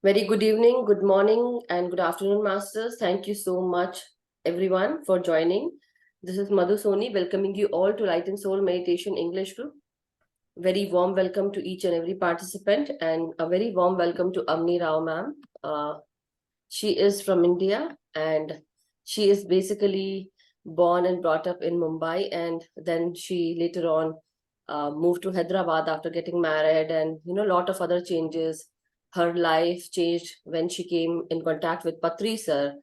Very good evening, good morning, and good afternoon, Masters. Thank you so much, everyone, for joining. This is Madhu Soni welcoming you all to Light and Soul Meditation English Group. Very warm welcome to each and every participant, and a very warm welcome to Avanii Rao, ma'am. She is from India, and she is basically born and brought up in Mumbai, and then she later on moved to Hyderabad after getting married, and a lot of other changes. Her life changed when she came in contact with Patri sir,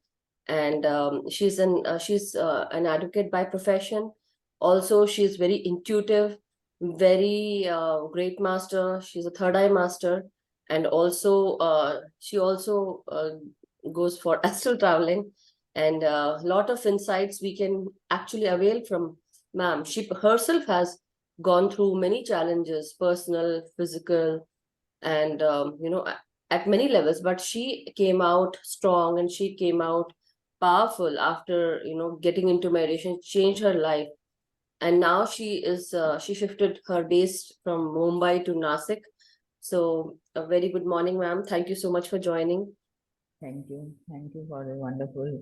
and she's an advocate by profession. Also, she's very intuitive, very great master. She's a third eye master, and also she also goes for astral traveling, and a lot of insights we can actually avail from ma'am. She herself has gone through many challenges, personal, physical, and at many levels, but she came out strong and she came out powerful after getting into meditation, changed her life. And now she shifted her base from Mumbai to Nasik. So a very good morning, ma'am. Thank you so much for joining. Thank you. Thank you for a wonderful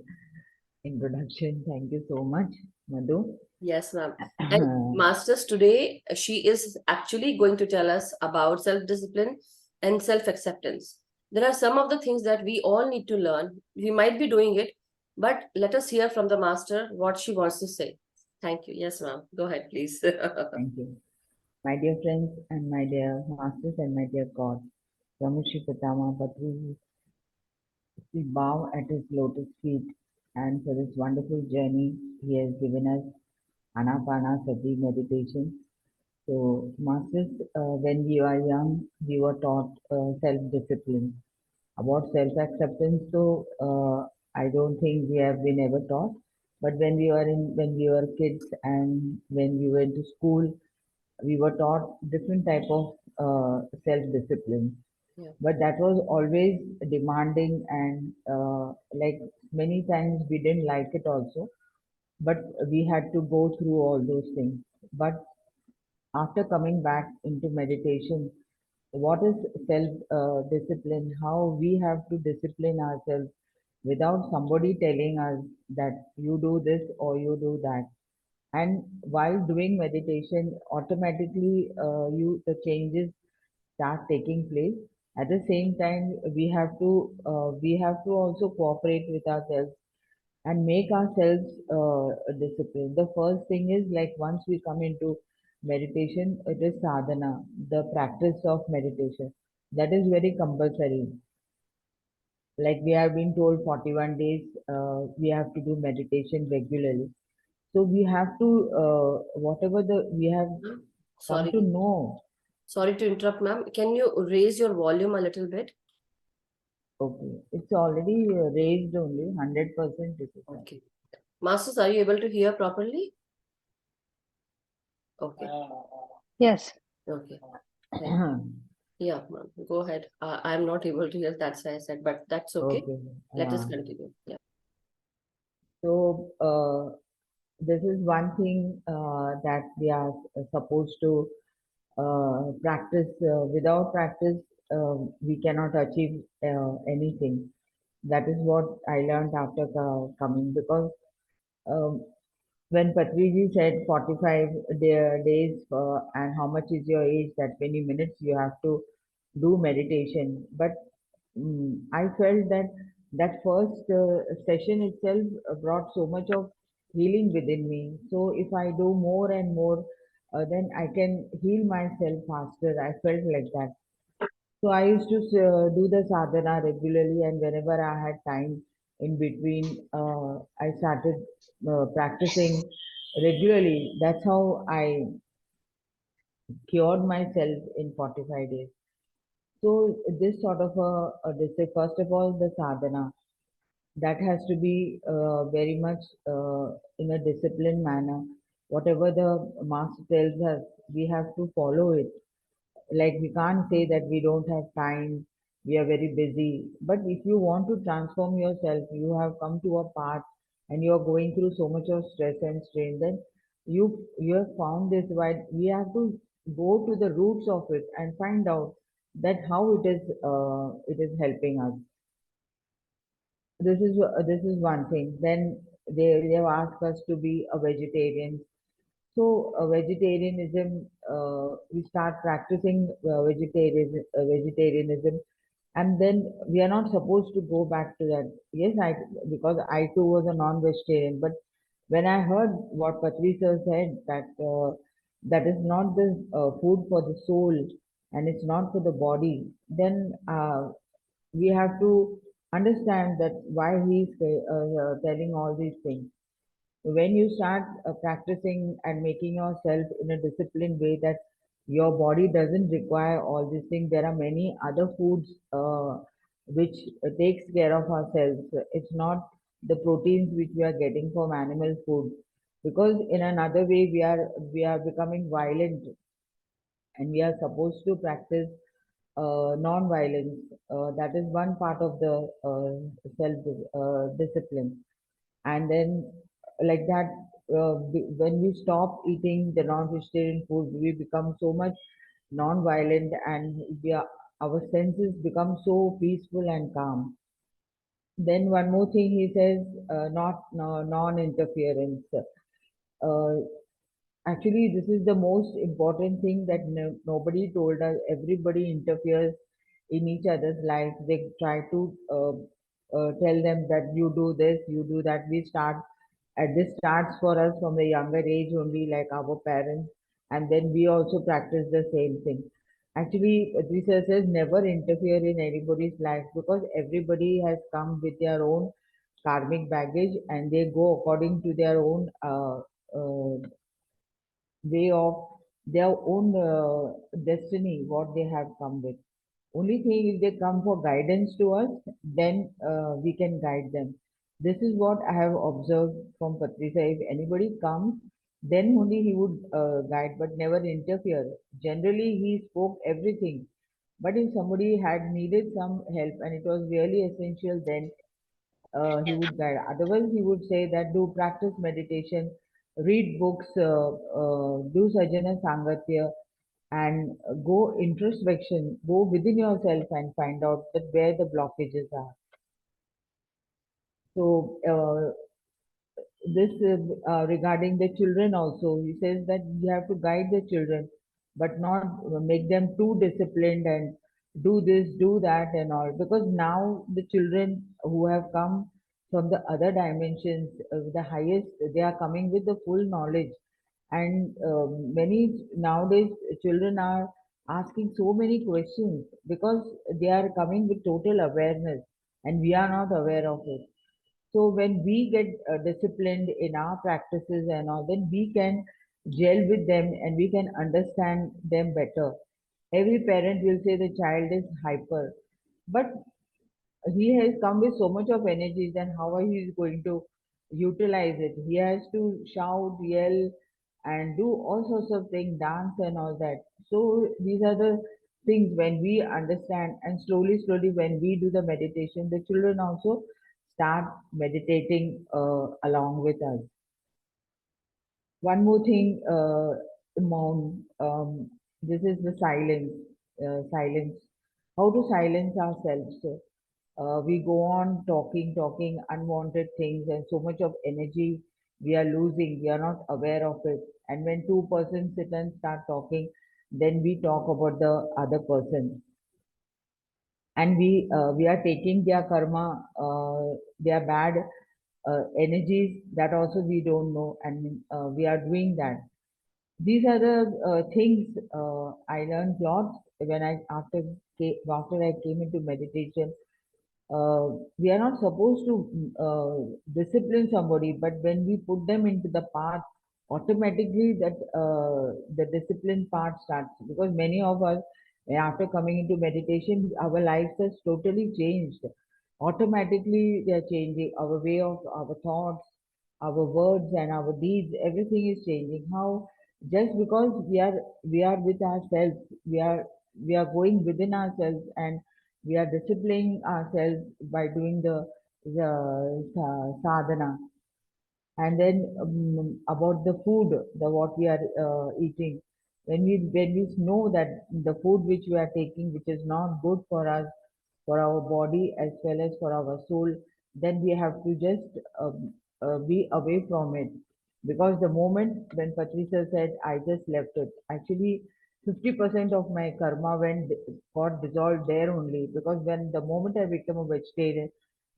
introduction. Thank you so much, Madhu. Yes, ma'am. And masters, today she is actually going to tell us about self-discipline and self-acceptance. There are some of the things that we all need to learn. We might be doing it, but let us hear from the master what she wants to say. Thank you. Yes, ma'am. Go ahead, please. Thank you. My dear friends and my dear masters and my dear God, Ramushi Pitama Patri, we bow at his lotus feet and for this wonderful journey he has given us, Anapanasati Meditation. So, masters, when we are young, we were taught self-discipline. About self-acceptance, so I don't think we have been ever taught. But when we were kids and when we went to school, we were taught different type of self-discipline. Yeah. But that was always demanding and like many times we didn't like it also. But we had to go through all those things. But after coming back into meditation, what is self discipline? How we have to discipline ourselves without somebody telling us that you do this or you do that. And while doing meditation, automatically the changes start taking place. At the same time, we have to also cooperate with ourselves and make ourselves disciplined. The first thing is like once we come into meditation, it is sadhana, the practice of meditation. That is very compulsory. Like we have been told 41 days, we have to do meditation regularly. So we have to, whatever we have come Sorry. to know. Sorry to interrupt, ma'am. Can you raise your volume a little bit? Okay, it's already raised only 100% it is. Okay. Masters, are you able to hear properly? Okay. Yes. Okay. Thank you. Yeah, ma'am. Go ahead. I'm not able to hear. That's why I said, but that's okay. Okay. Let us continue. Yeah. So this is one thing that we are supposed to practice. Without practice, we cannot achieve anything. That is what I learned after coming because um, when Patriji said 45 days and how much is your age, that many minutes you have to do meditation. But I felt that that first session itself brought so much of healing within me. So if I do more and more, then I can heal myself faster. I felt like that. So I used to do the sadhana regularly, and whenever I had time in between, I started practicing regularly. That's how I cured myself in 45 days. So this sort of this first of all the sadhana that has to be very much in a disciplined manner. Whatever the master tells us, we have to follow it. Like we can't say that we don't have time, we are very busy. But if you want to transform yourself, you have come to a path and you are going through so much of stress and strain, then you have found this. Why we have to go to the roots of it and find out that how it is helping us. This is one thing. Then they have asked us to be a vegetarian. So vegetarianism, we start practicing vegetarianism, and then we are not supposed to go back to that. Yes, I, because I too was a non-vegetarian, but when I heard what Patri sir said, that that is not the food for the soul and it's not for the body, then we have to understand that why he's telling all these things. When you start practicing and making yourself in a disciplined way, that your body doesn't require all these things, there are many other foods which takes care of ourselves. It's not the proteins which we are getting from animal food, because in another way we are becoming violent, and we are supposed to practice non-violence. That is one part of the self discipline. And then, like that, when we stop eating the non-vegetarian food, we become so much non-violent, and our senses become so peaceful and calm. Then one more thing he says, not no, non-interference. Uh, Actually, this is the most important thing that nobody told us. Everybody interferes in each other's lives. They try to tell them that you do this, you do that. This starts for us from a younger age only, like our parents, and then we also practice the same thing. Actually, research says never interfere in anybody's life, because everybody has come with their own karmic baggage, and they go according to their own way of their own destiny, what they have come with. Only thing, if they come for guidance to us, then we can guide them. This is what I have observed from Patricia. If anybody comes, then only he would guide, but never interfere. Generally, he spoke everything. But if somebody had needed some help and it was really essential, then he would guide. Otherwise, he would say that do practice meditation, read books, do sajana sangatya, and go introspection, go within yourself and find out that where the blockages are. So this regarding the children also, he says that you have to guide the children, but not make them too disciplined and do this, do that, and all. Because now the children who have come from the other dimensions, the highest, they are coming with the full knowledge, and many nowadays children are asking so many questions because they are coming with total awareness, and we are not aware of it. So when we get disciplined in our practices and all, then we can gel with them and we can understand them better. Every parent will say the child is hyper, but he has come with so much of energy, then how are he going to utilize it? He has to shout, yell, and do all sorts of things, dance and all that. So these are the things when we understand, and slowly, slowly, when we do the meditation, the children also start meditating along with us. One more thing, Mom, this is the silence. Silence. How to silence ourselves? So, we go on talking, talking unwanted things, and so much of energy we are losing. We are not aware of it. And when two persons sit and start talking, then we talk about the other person, and we are taking their karma, their bad energies, that also we don't know, and we are doing that. These are the things I learned lots when I after I came into meditation. We are not supposed to discipline somebody, but when we put them into the path, automatically that the discipline part starts. Because many of us, after coming into meditation, our lives has totally changed. Automatically, they are changing. Our way of our thoughts, our words, and our deeds, everything is changing. How? Just because we are with ourselves, we are going within ourselves, and we are disciplining ourselves by doing the sadhana. And then about the food, the what we are eating. When we know that the food which we are taking, which is not good for us, for our body as well as for our soul, then we have to just be away from it. Because the moment when Patricia said, I just left it, actually 50% of my karma got dissolved there only. Because when the moment I became a vegetarian,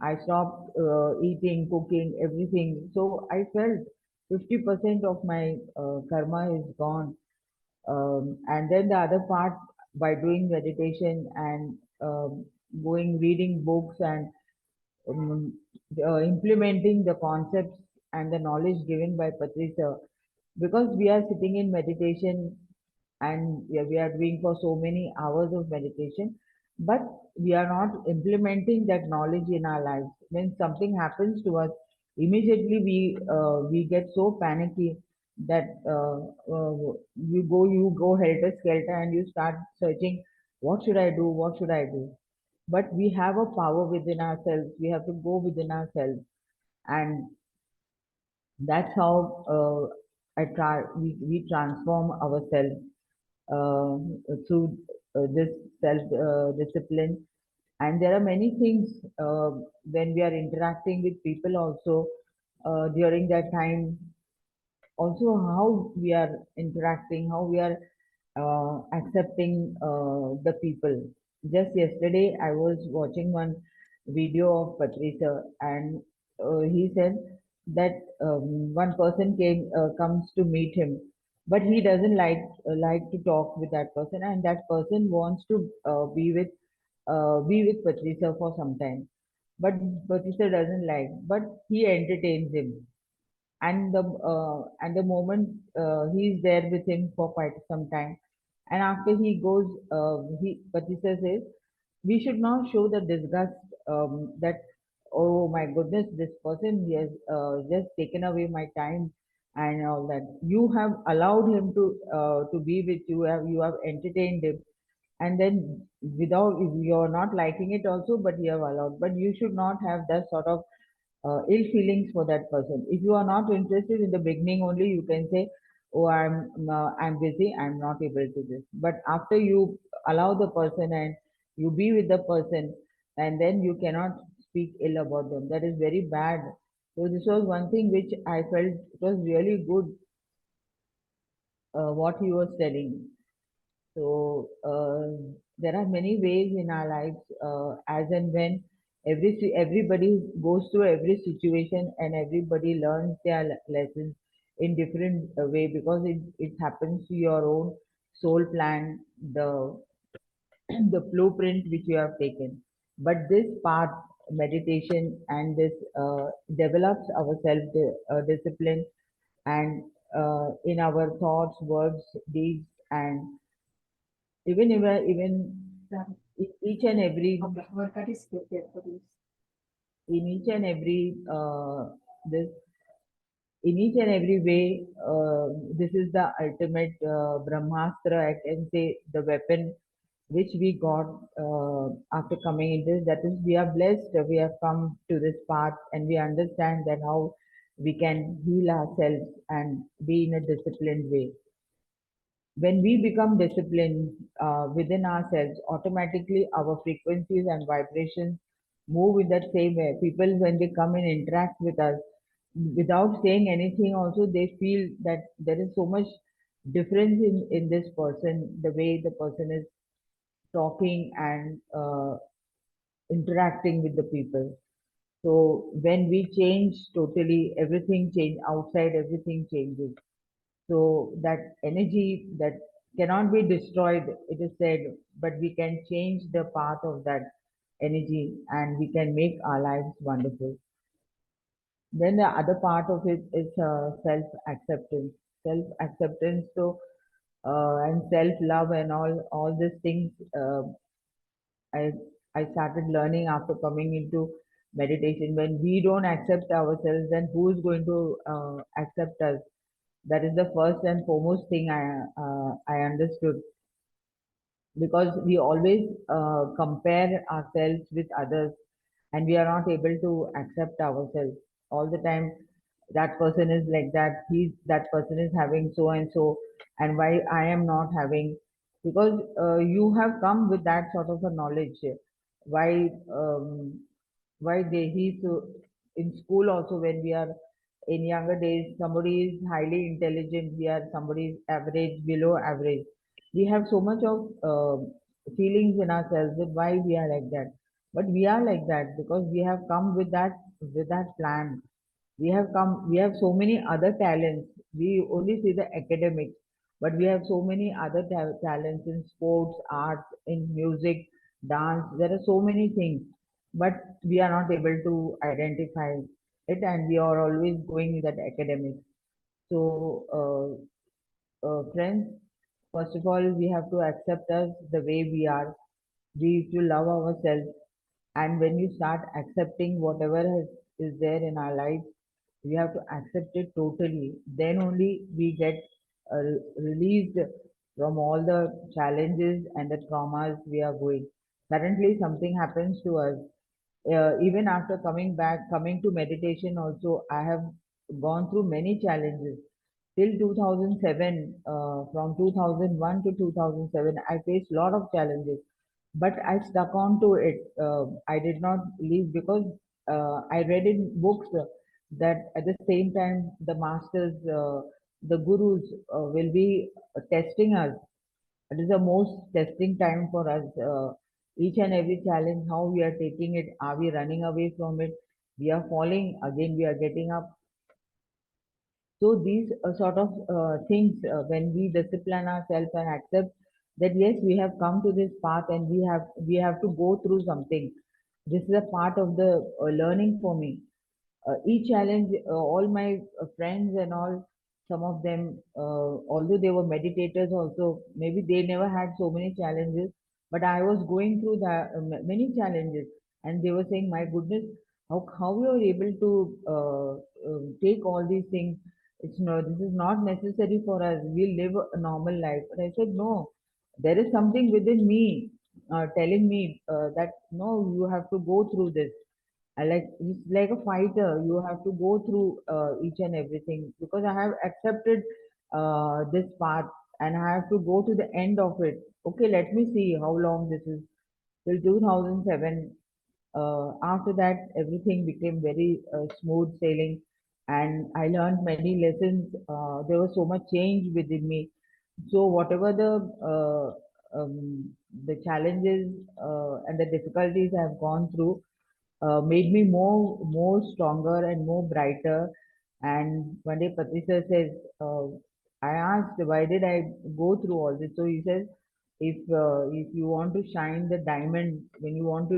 I stopped eating, cooking, everything. So I felt 50% of my karma is gone. And then the other part, by doing meditation and going reading books and um, implementing the concepts and the knowledge given by Patricia, because we are sitting in meditation and we are doing for so many hours of meditation, but we are not implementing that knowledge in our lives. When something happens to us, immediately we get so panicky that you go helter skelter and you start searching, what should I do? What should I do? But we have a power within ourselves. We have to go within ourselves, and that's how we transform ourselves through this self discipline. And there are many things when we are interacting with people also during that time, also how we are interacting, how we are accepting the people. Just yesterday, I was watching one video of Patricia, and he said that one person comes to meet him, but he doesn't like to talk with that person, and that person wants to be with Patricia for some time, but Patricia doesn't like, but he entertains him, and the moment he's there with him for quite some time, and after he goes, he Patricia says, we should not show the disgust, that, oh my goodness, this person, he has just taken away my time and all that. You have allowed him to be with you, you have entertained him, and then without, if you're not liking it also, but you have allowed, but you should not have that sort of ill feelings for that person. If you are not interested in the beginning only, you can say, "Oh, I'm busy. I'm not able to this." But after you allow the person and you be with the person, and then you cannot speak ill about them. That is very bad. So this was one thing which I felt it was really good, what he was telling. So there are many ways in our lives, as and when everybody goes through every situation and everybody learns their lessons in different way, because it happens to your own soul plan, the the blueprint which you have taken. But this path, meditation, and this develops our self discipline, and in our thoughts, words, deeds, and even in each and every in each and every this in each and every way, this is the ultimate brahmastra, I can say, the weapon which we got after coming in this, that is, we are blessed, we have come to this path and we understand that how we can heal ourselves and be in a disciplined way. When we become disciplined within ourselves, automatically our frequencies and vibrations move in that same way. People, when they come and interact with us, without saying anything, also they feel that there is so much difference in this person, the way the person is talking and interacting with the people. So when we change totally, everything change outside, everything changes. So that energy that cannot be destroyed, it is said, but we can change the path of that energy and we can make our lives wonderful. Then the other part of it is self-acceptance. Self-acceptance, so and self-love and all these things. I I started learning after coming into meditation. When we don't accept ourselves, then who is going to accept us? That is the first and foremost thing I understood, because we always compare ourselves with others, and we are not able to accept ourselves all the time. That person is like that. That person is having so and so. and why I am not having, because you have come with that sort of a knowledge. Why why they he so in school also, when we are in younger days, somebody is highly intelligent, we are somebody is average, below average. We have so much of feelings in ourselves that why we are like that. But we are like that because we have come with that plan. We have come, we have so many other talents. We only see the academics, but we have so many other talents in sports, arts, in music, dance. There are so many things, but we are not able to identify it, and we are always going with that academics. So, friends, first of all, we have to accept us the way we are. We have to love ourselves, and when you start accepting whatever is there in our life, we have to accept it totally. Then only we get released from all the challenges and the traumas we are going. Currently, something happens to us. Even after coming to meditation, also, I have gone through many challenges. Till 2007, from 2001 to 2007, I faced a lot of challenges, but I stuck on to it. I did not leave because I read in books that at the same time the masters, the gurus will be testing us. It is the most testing time for us. Each and every challenge, how we are taking it, are we running away from it? We are falling, again we are getting up. So these sort of things, when we discipline ourselves and accept that yes, we have come to this path and we have to go through something. This is a part of the learning for me. Each challenge, all my friends and all, some of them, although they were meditators also, maybe they never had so many challenges, but I was going through many challenges, and they were saying, "My goodness, how you are able to take all these things? It's no, this is not necessary for us. We live a normal life." But I said, "No, there is something within me telling me that no, you have to go through this." I like, it's like a fighter. You have to go through each and everything, because I have accepted this path and I have to go to the end of it. Okay, let me see how long this is. Till 2007. After that, everything became very smooth sailing, and I learned many lessons. There was so much change within me. So whatever the challenges and the difficulties I have gone through, made me more stronger and more brighter. And one day Patricia says, I asked why did I go through all this. So he says, if you want to shine the diamond, when you want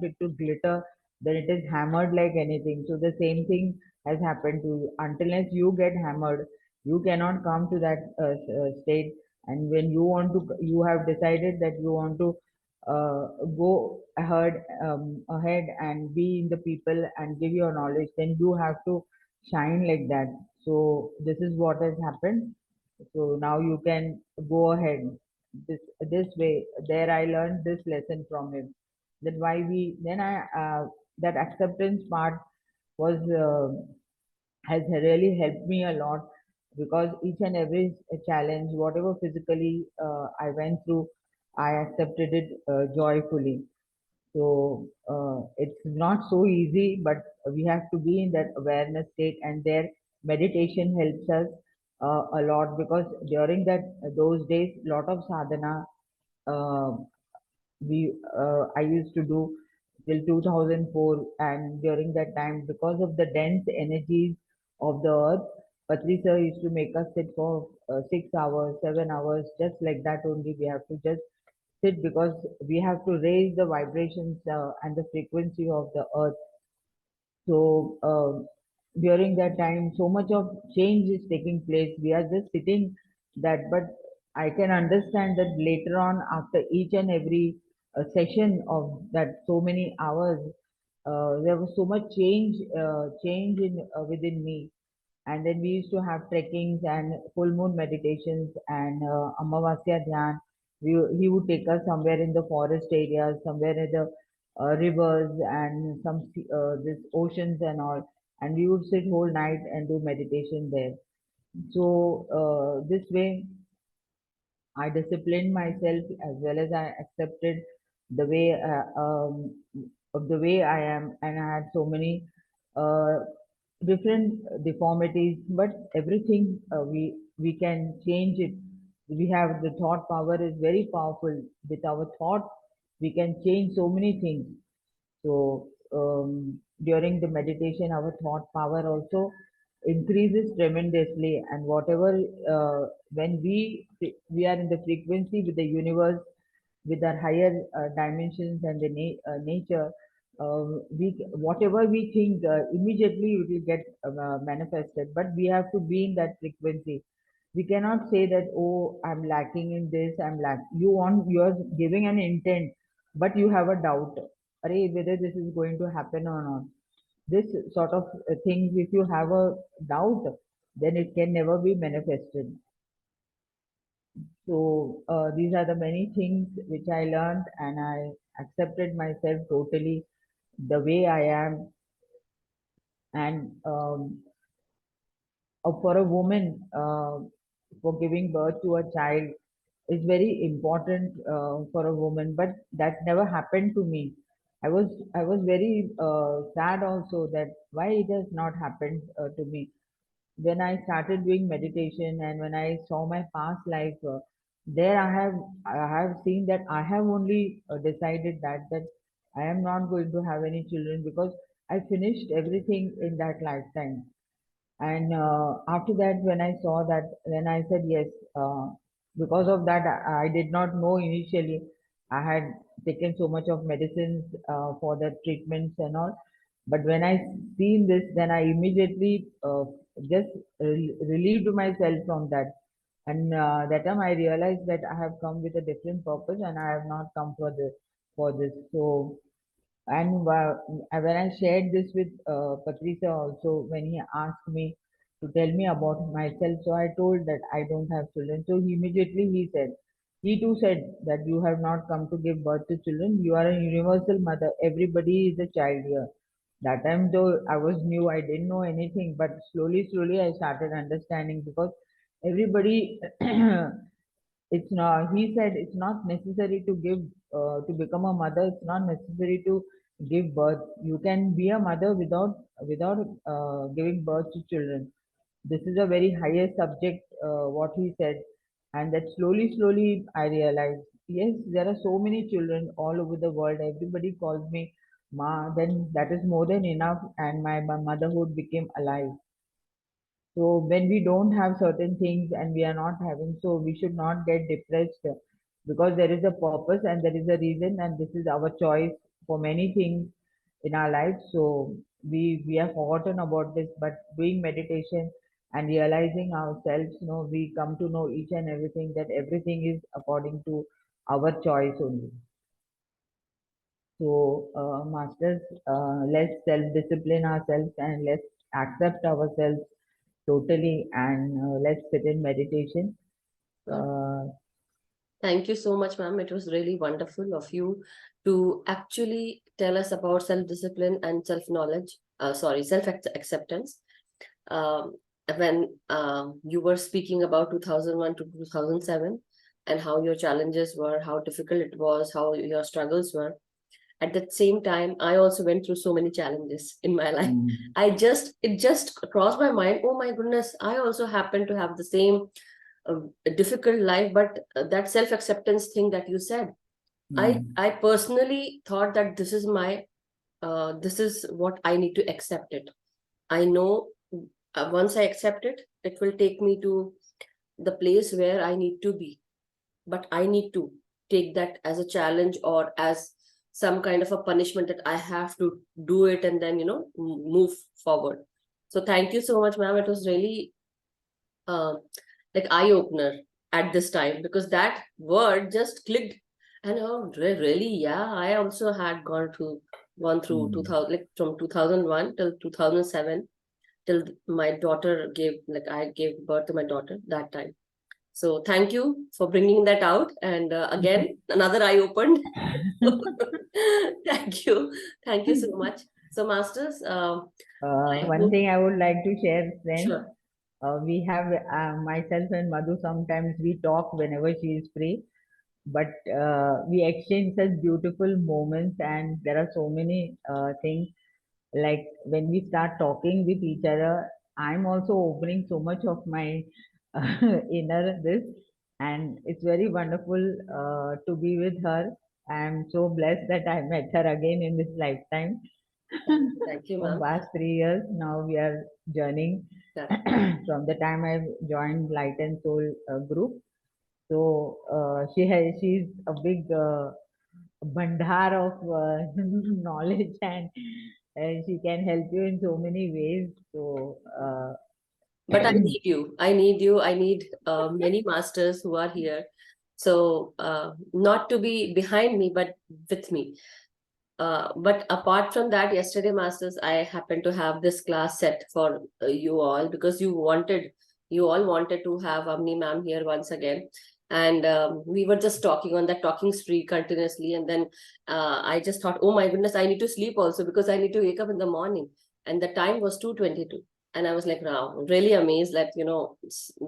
it to glitter, then it is hammered like anything. So the same thing has happened to you. Unless you get hammered, you cannot come to that state. And when you want to, you have decided that you want to go ahead and be in the people and give your knowledge, then you have to shine like that. So this is what has happened. So now you can go ahead this way. There I learned this lesson from him. That why we then I that acceptance part was has really helped me a lot, because each and every challenge, whatever physically I went through, I accepted it joyfully. So it's not so easy, but we have to be in that awareness state, and there meditation helps us a lot, because during that those days, lot of sadhana uh, we I used to do till 2004, and during that time, because of the dense energies of the earth, Patri sir used to make us sit for 6 hours, 7 hours, just like that only. We have to just sit, because we have to raise the vibrations and the frequency of the earth. So during that time, so much of change is taking place. We are just sitting that, but I can understand that later on, after each and every session of that so many hours, there was so much change in within me. And then we used to have trekkings and full moon meditations and Amavasya Dhyan. He would take us somewhere in the forest areas, somewhere in the rivers and this oceans and all. And we would sit whole night and do meditation there. So this way. I disciplined myself as well as I accepted the way of the way I am, and I had so many uh, different deformities, but everything we can change it. We have the thought power is very powerful. With our thought, we can change so many things. So during the meditation, our thought power also increases tremendously, and whatever when we are in the frequency with the universe, with our higher dimensions and the nature, we whatever we think immediately it will get manifested. But we have to be in that frequency. We cannot say that, oh, I'm lacking in this, I'm lack. You're giving an intent, but you have a doubt, array, whether this is going to happen or not. This sort of things, if you have a doubt, then it can never be manifested. So these are the many things which I learned, and I accepted myself totally the way I am. And for a woman, for giving birth to a child is very important for a woman, but that never happened to me. I was very sad also that why it has not happened to me. When I started doing meditation and when I saw my past life, there I have seen that I have only decided that I am not going to have any children because I finished everything in that lifetime. And after that, when I saw that, then I said yes. Because of that, I did not know initially. I had taken so much of medicines for the treatments and all. But when I seen this, then I immediately just relieved myself from that. And that time I realized that I have come with a different purpose and I have not come for this. So and when I shared this with Patricia also, when he asked me to tell me about myself, so I told that I don't have children. So immediately he too said that you have not come to give birth to children. You are a universal mother. Everybody is a child here. That time though I was new, I didn't know anything, but slowly I started understanding because everybody it's not, he said it's not necessary to give to become a mother. It's not necessary to give birth. You can be a mother without giving birth to children. This is a very highest subject, what he said. And that slowly I realized, yes, there are so many children all over the world. Everybody calls me ma, then that is more than enough, and my motherhood became alive. So when we don't have certain things and we are not having, so we should not get depressed, because there is a purpose and there is a reason, and this is our choice for many things in our lives. So we have forgotten about this, but doing meditation and realizing ourselves, we come to know each and everything, that everything is according to our choice only. So masters, let's self-discipline ourselves and let's accept ourselves totally, and let's sit in meditation. Thank you so much, ma'am. It was really wonderful of you to actually tell us about self-discipline and self-knowledge. Sorry, self-acceptance. Um, when you were speaking about 2001 to 2007 and how your challenges were, how difficult it was, how your struggles were. At the same time, I also went through so many challenges in my life. It just crossed my mind, oh my goodness, I also happen to have the same difficult life, but that self-acceptance thing that you said, I personally thought that this is my this is what I need to accept it. I know once I accept it, it will take me to the place where I need to be, but I need to take that as a challenge or as some kind of a punishment that I have to do it and then move forward. So thank you so much, ma'am. It was really like eye opener at this time, because that word just clicked. And oh, really, yeah, I also had gone through 2000, like from 2001 till 2007, till my daughter I gave birth to my daughter that time. So thank you for bringing that out, and again another eye opened. Thank you so much. So masters, one thing I would like to share, friends, sure. We have myself and Madhu, sometimes we talk whenever she is free, but we exchange such beautiful moments, and there are so many things like when we start talking with each other, I'm also opening so much of my inner this, and it's very wonderful to be with her. I'm so blessed that I met her again in this lifetime. Thank you, From ma'am. past 3 years now we are journeying Yeah. from the time I joined Light and Soul group. So she's a big bandhar of knowledge, and she can help you in so many ways. So But I need you. I need you. I need many masters who are here. So not to be behind me, but with me. But apart from that, yesterday, Masters, I happened to have this class set for you all because you all wanted to have Avni ma'am here once again. And we were just talking on that talking spree continuously. And then I just thought, oh my goodness, I need to sleep also because I need to wake up in the morning. And the time was 2:22. And I was like, wow, really amazed that,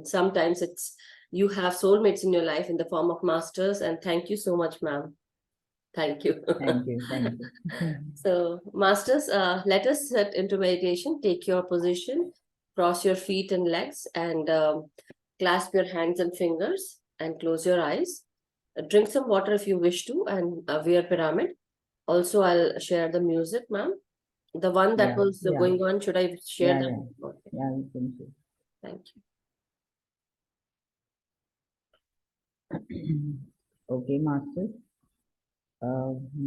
sometimes you have soulmates in your life in the form of masters. And thank you so much, ma'am. Thank you. thank you, thank you. So, masters, let us set into meditation. Take your position, cross your feet and legs, and clasp your hands and fingers, and close your eyes. Drink some water if you wish to, and wear pyramid. Also, I'll share the music, ma'am. The one that Yeah, was yeah, going on, should I share yeah, that? yeah, Okay, yeah. You can thank you. say. Okay, Master.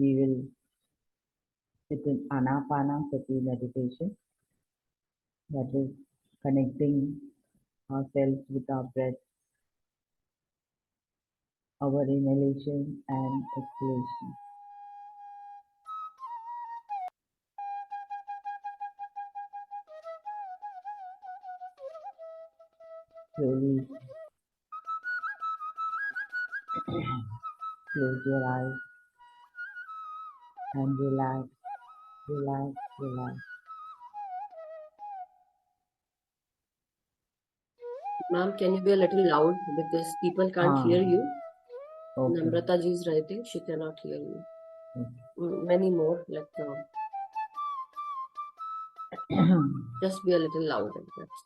We will sit in Anapanasati meditation, that is connecting ourselves with our breath, our inhalation and exhalation. Slowly close your eyes and relax, relax, relax. Ma'am, can you be a little loud because people can't Ah, hear you? okay. Namrata ji is writing, she cannot hear you. Okay. Many more, like just be a little louder. That's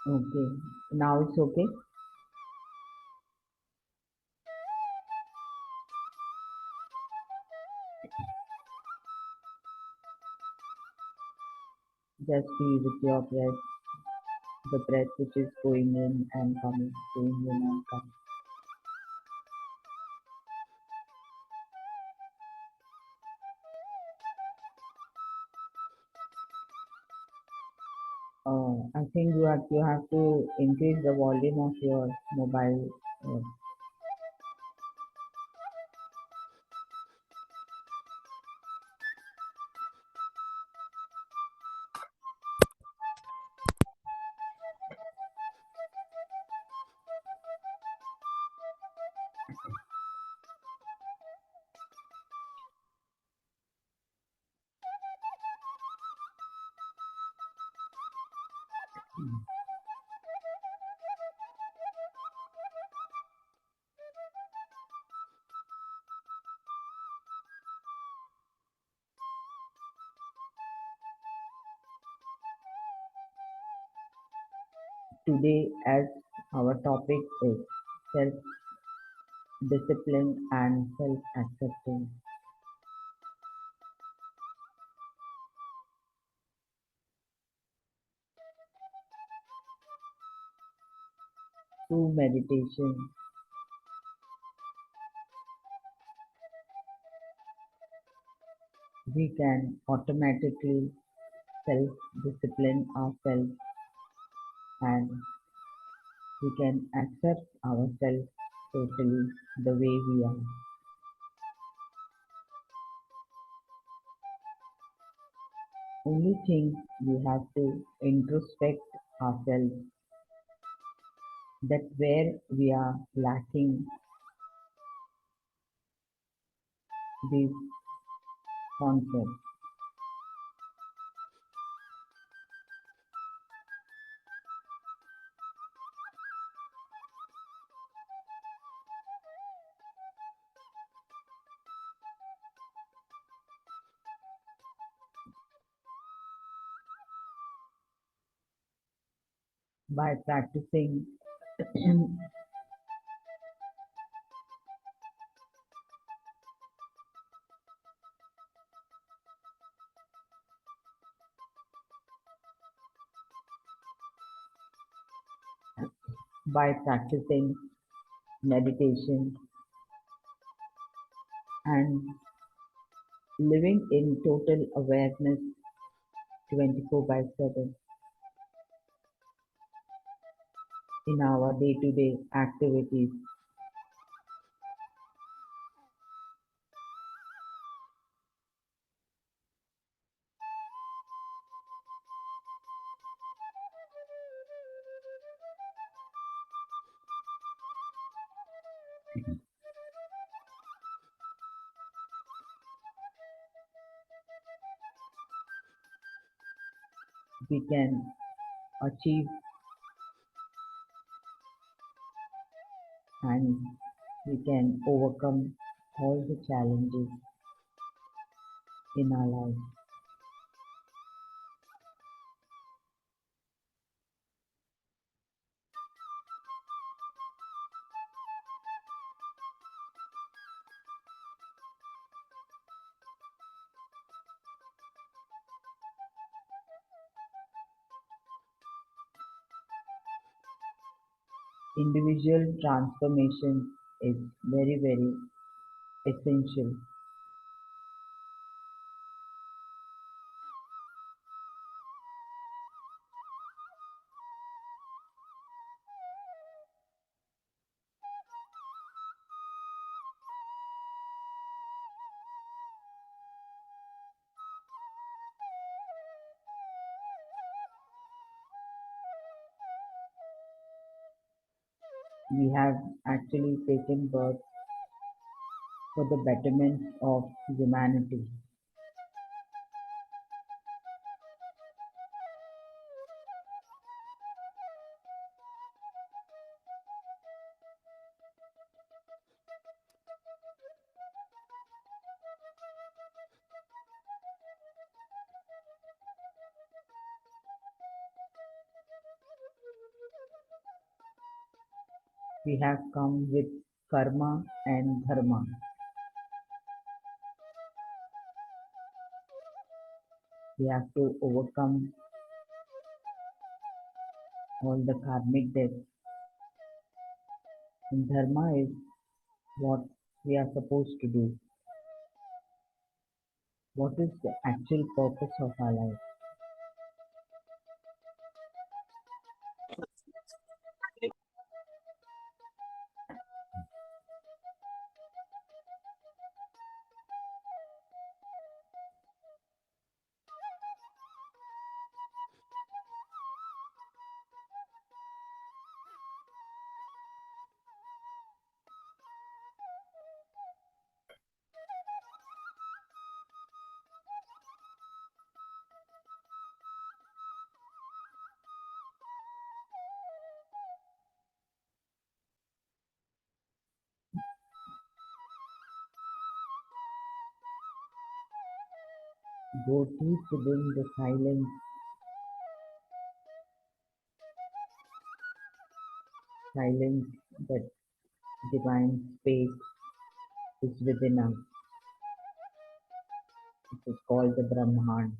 Okay. Now it's okay. Just be with your breath, the breath which is going in and coming, going in and coming. I think you have to increase the volume of your mobile. Today, as our topic is self discipline and self acceptance, through meditation, we can automatically self discipline ourselves, and we can accept ourselves totally the way we are. Only thing we have to introspect ourselves, that where we are lacking these concepts, by practicing by practicing meditation and living in total awareness 24 by 7 in our day-to-day activities, we can achieve and we can overcome all the challenges in our life. Individual transformation is very, very essential. We have actually taken birth for the betterment of humanity. We have come with karma and dharma. We have to overcome all the karmic debts. And dharma is what we are supposed to do. What is the actual purpose of our life? Go deep within the silence that divine space is within us. It is called the Brahman.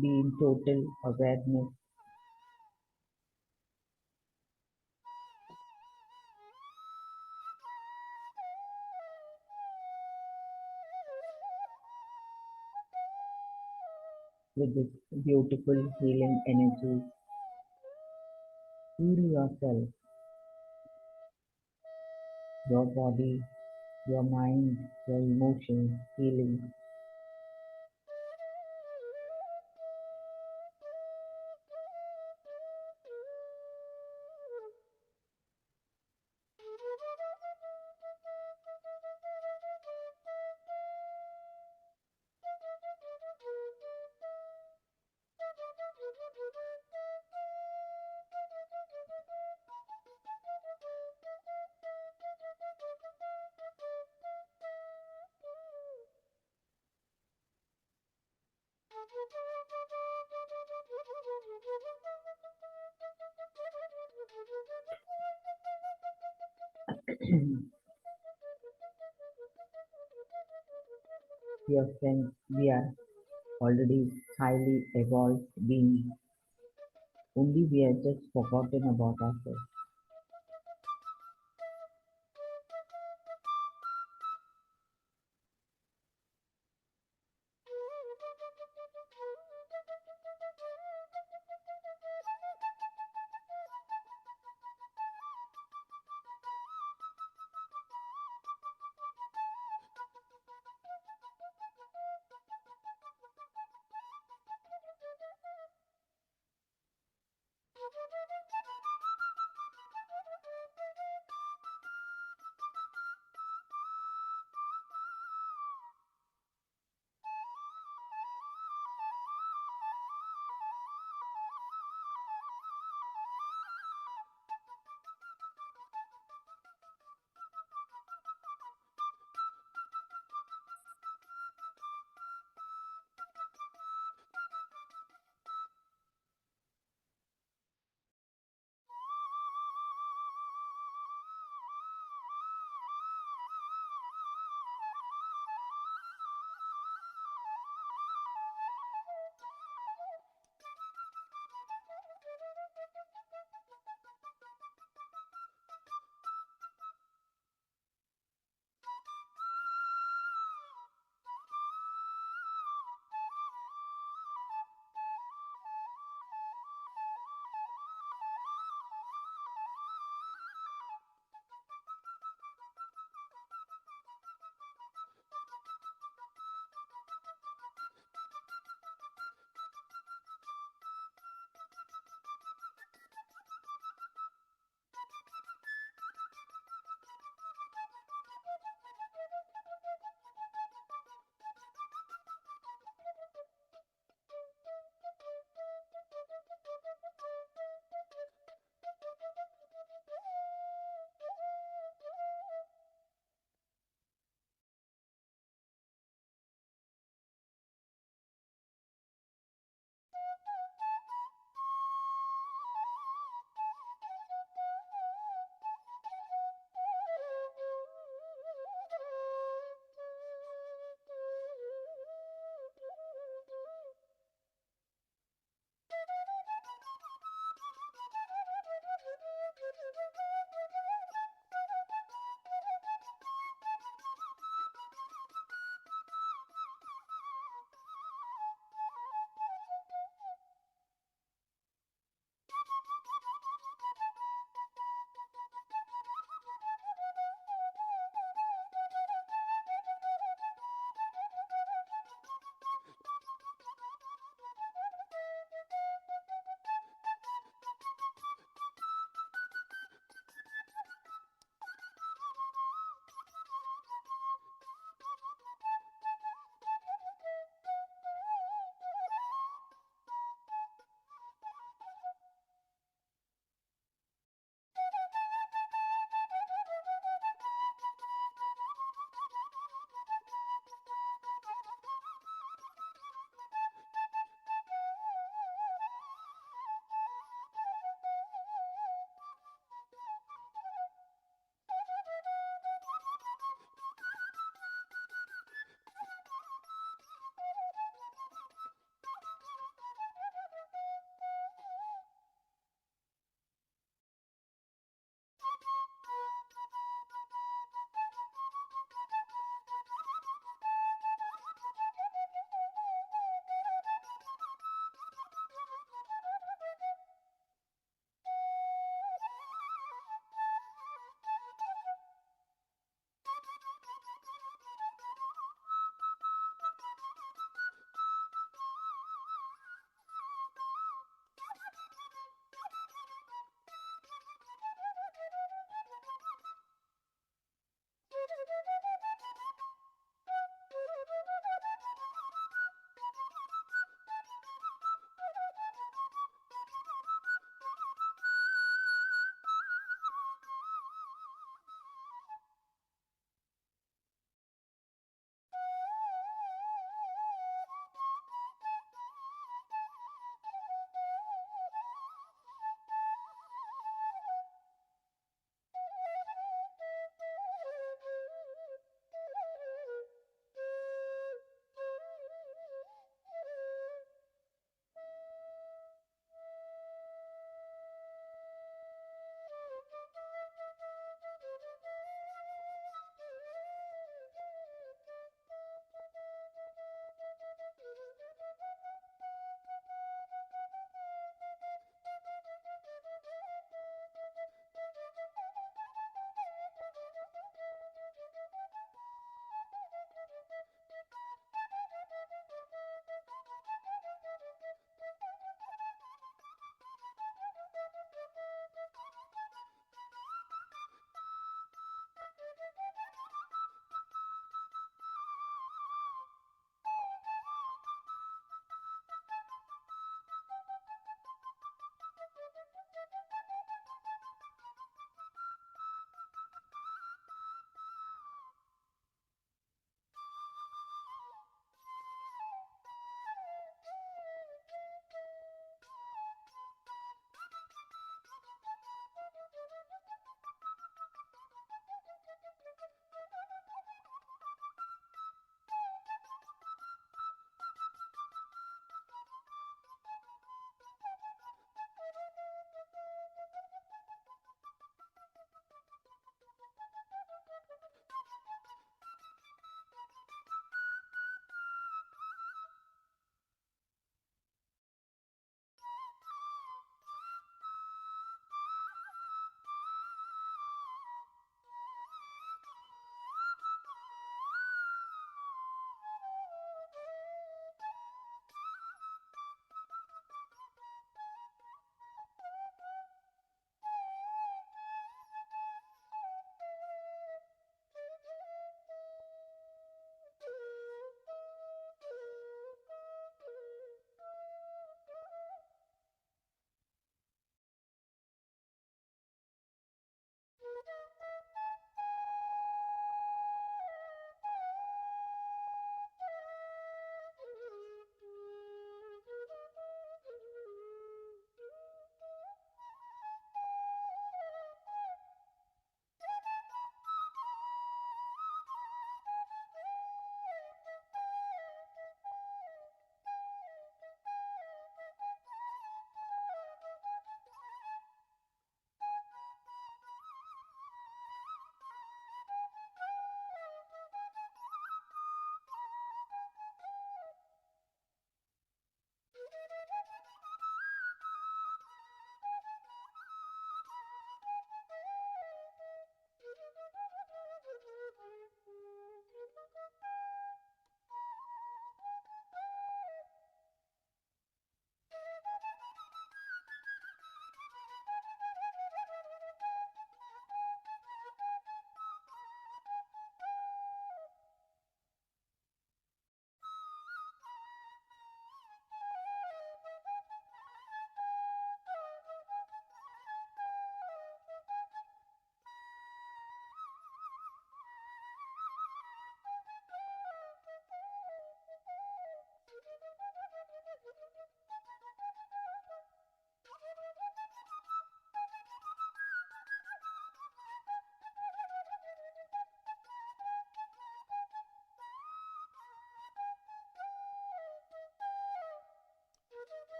be in total awareness with this beautiful healing energy. Heal yourself, your body, your mind, your emotions, feelings. Dear friends, we are already highly evolved beings. Only we have just forgotten about ourselves.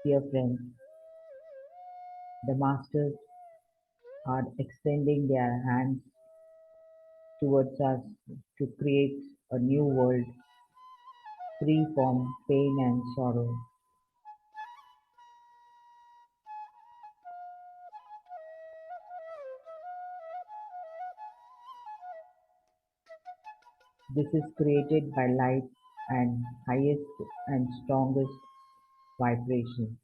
Dear friends, the masters are extending their hands towards us to create a new world free from pain and sorrow. This is created by light and highest and strongest vibration.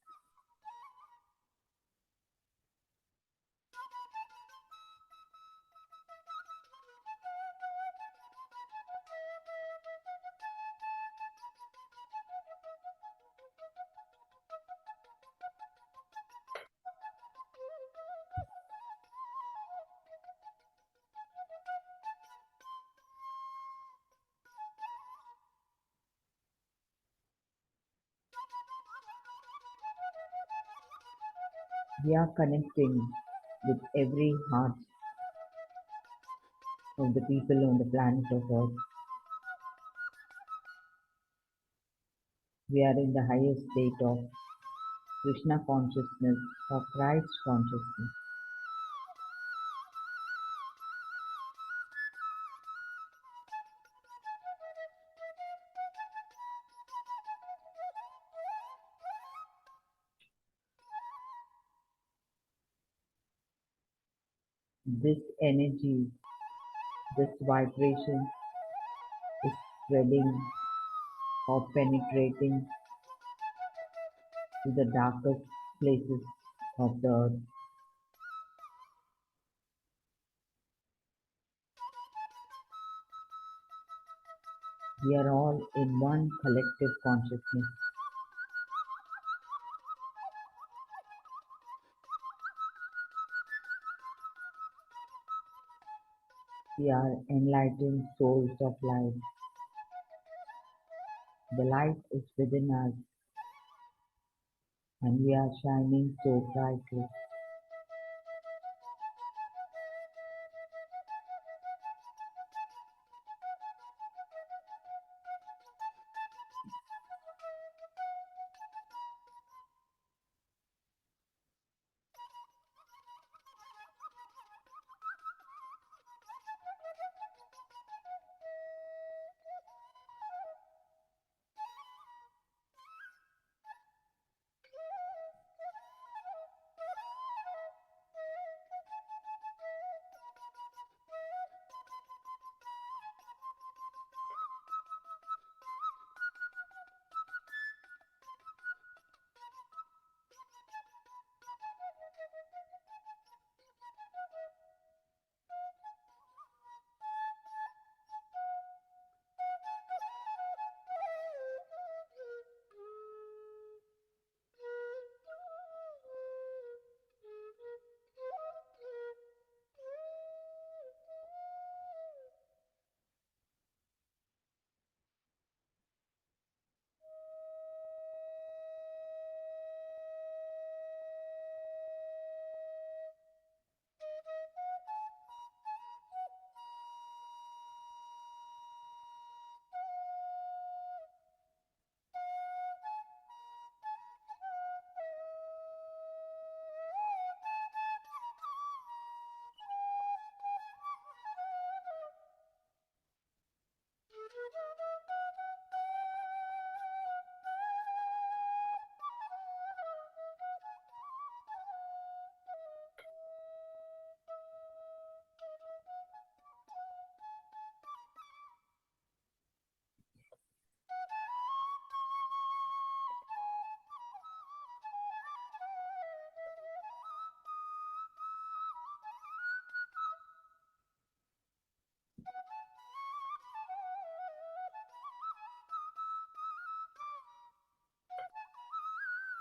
We are connecting with every heart of the people on the planet of Earth. We are in the highest state of Krishna consciousness or Christ consciousness. This energy, this vibration is spreading or penetrating to the darkest places of the earth. We are all in one collective consciousness. We are enlightened souls of light. The light is within us and we are shining so brightly.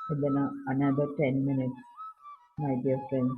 And then another 10 minutes, my dear friends.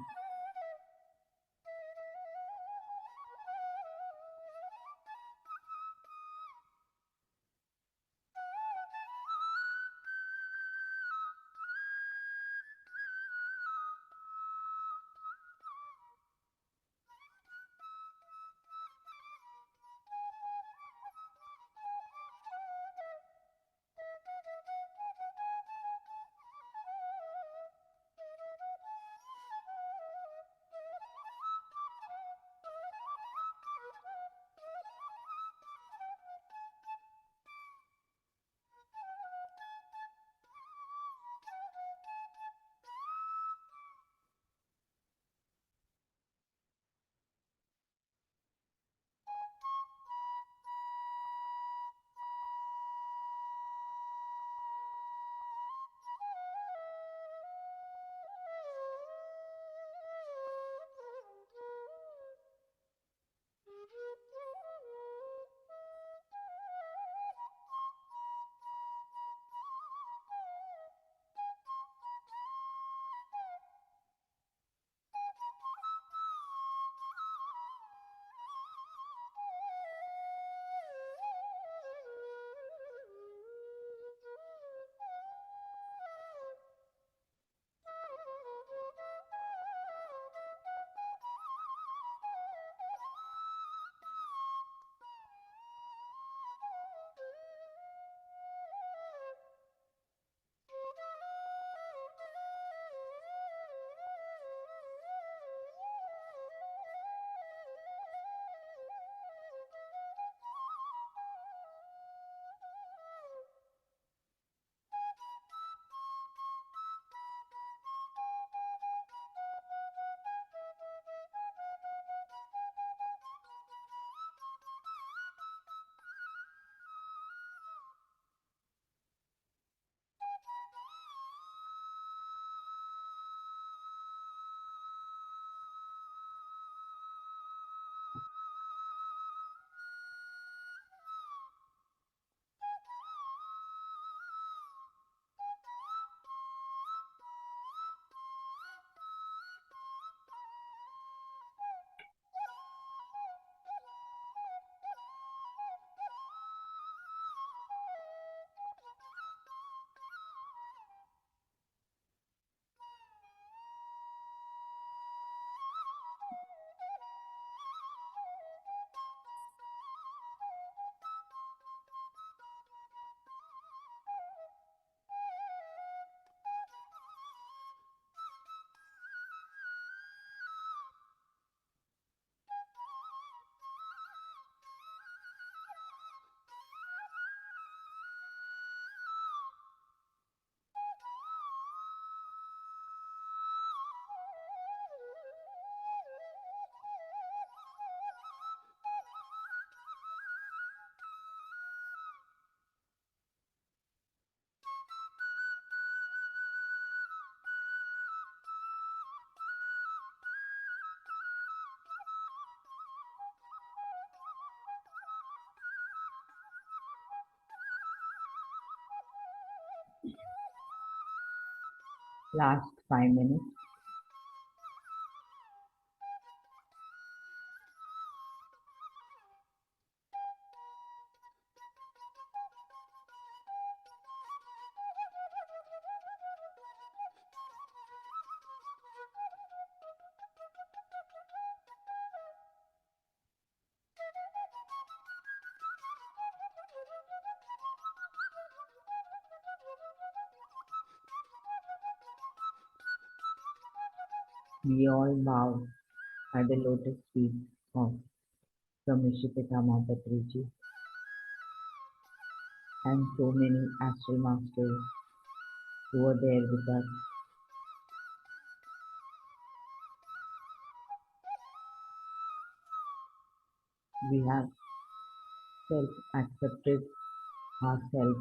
last 5 minutes. We all bow at the lotus feet of Brahmishi Pitama Patriji and so many astral masters who are there with us. We have self-accepted ourselves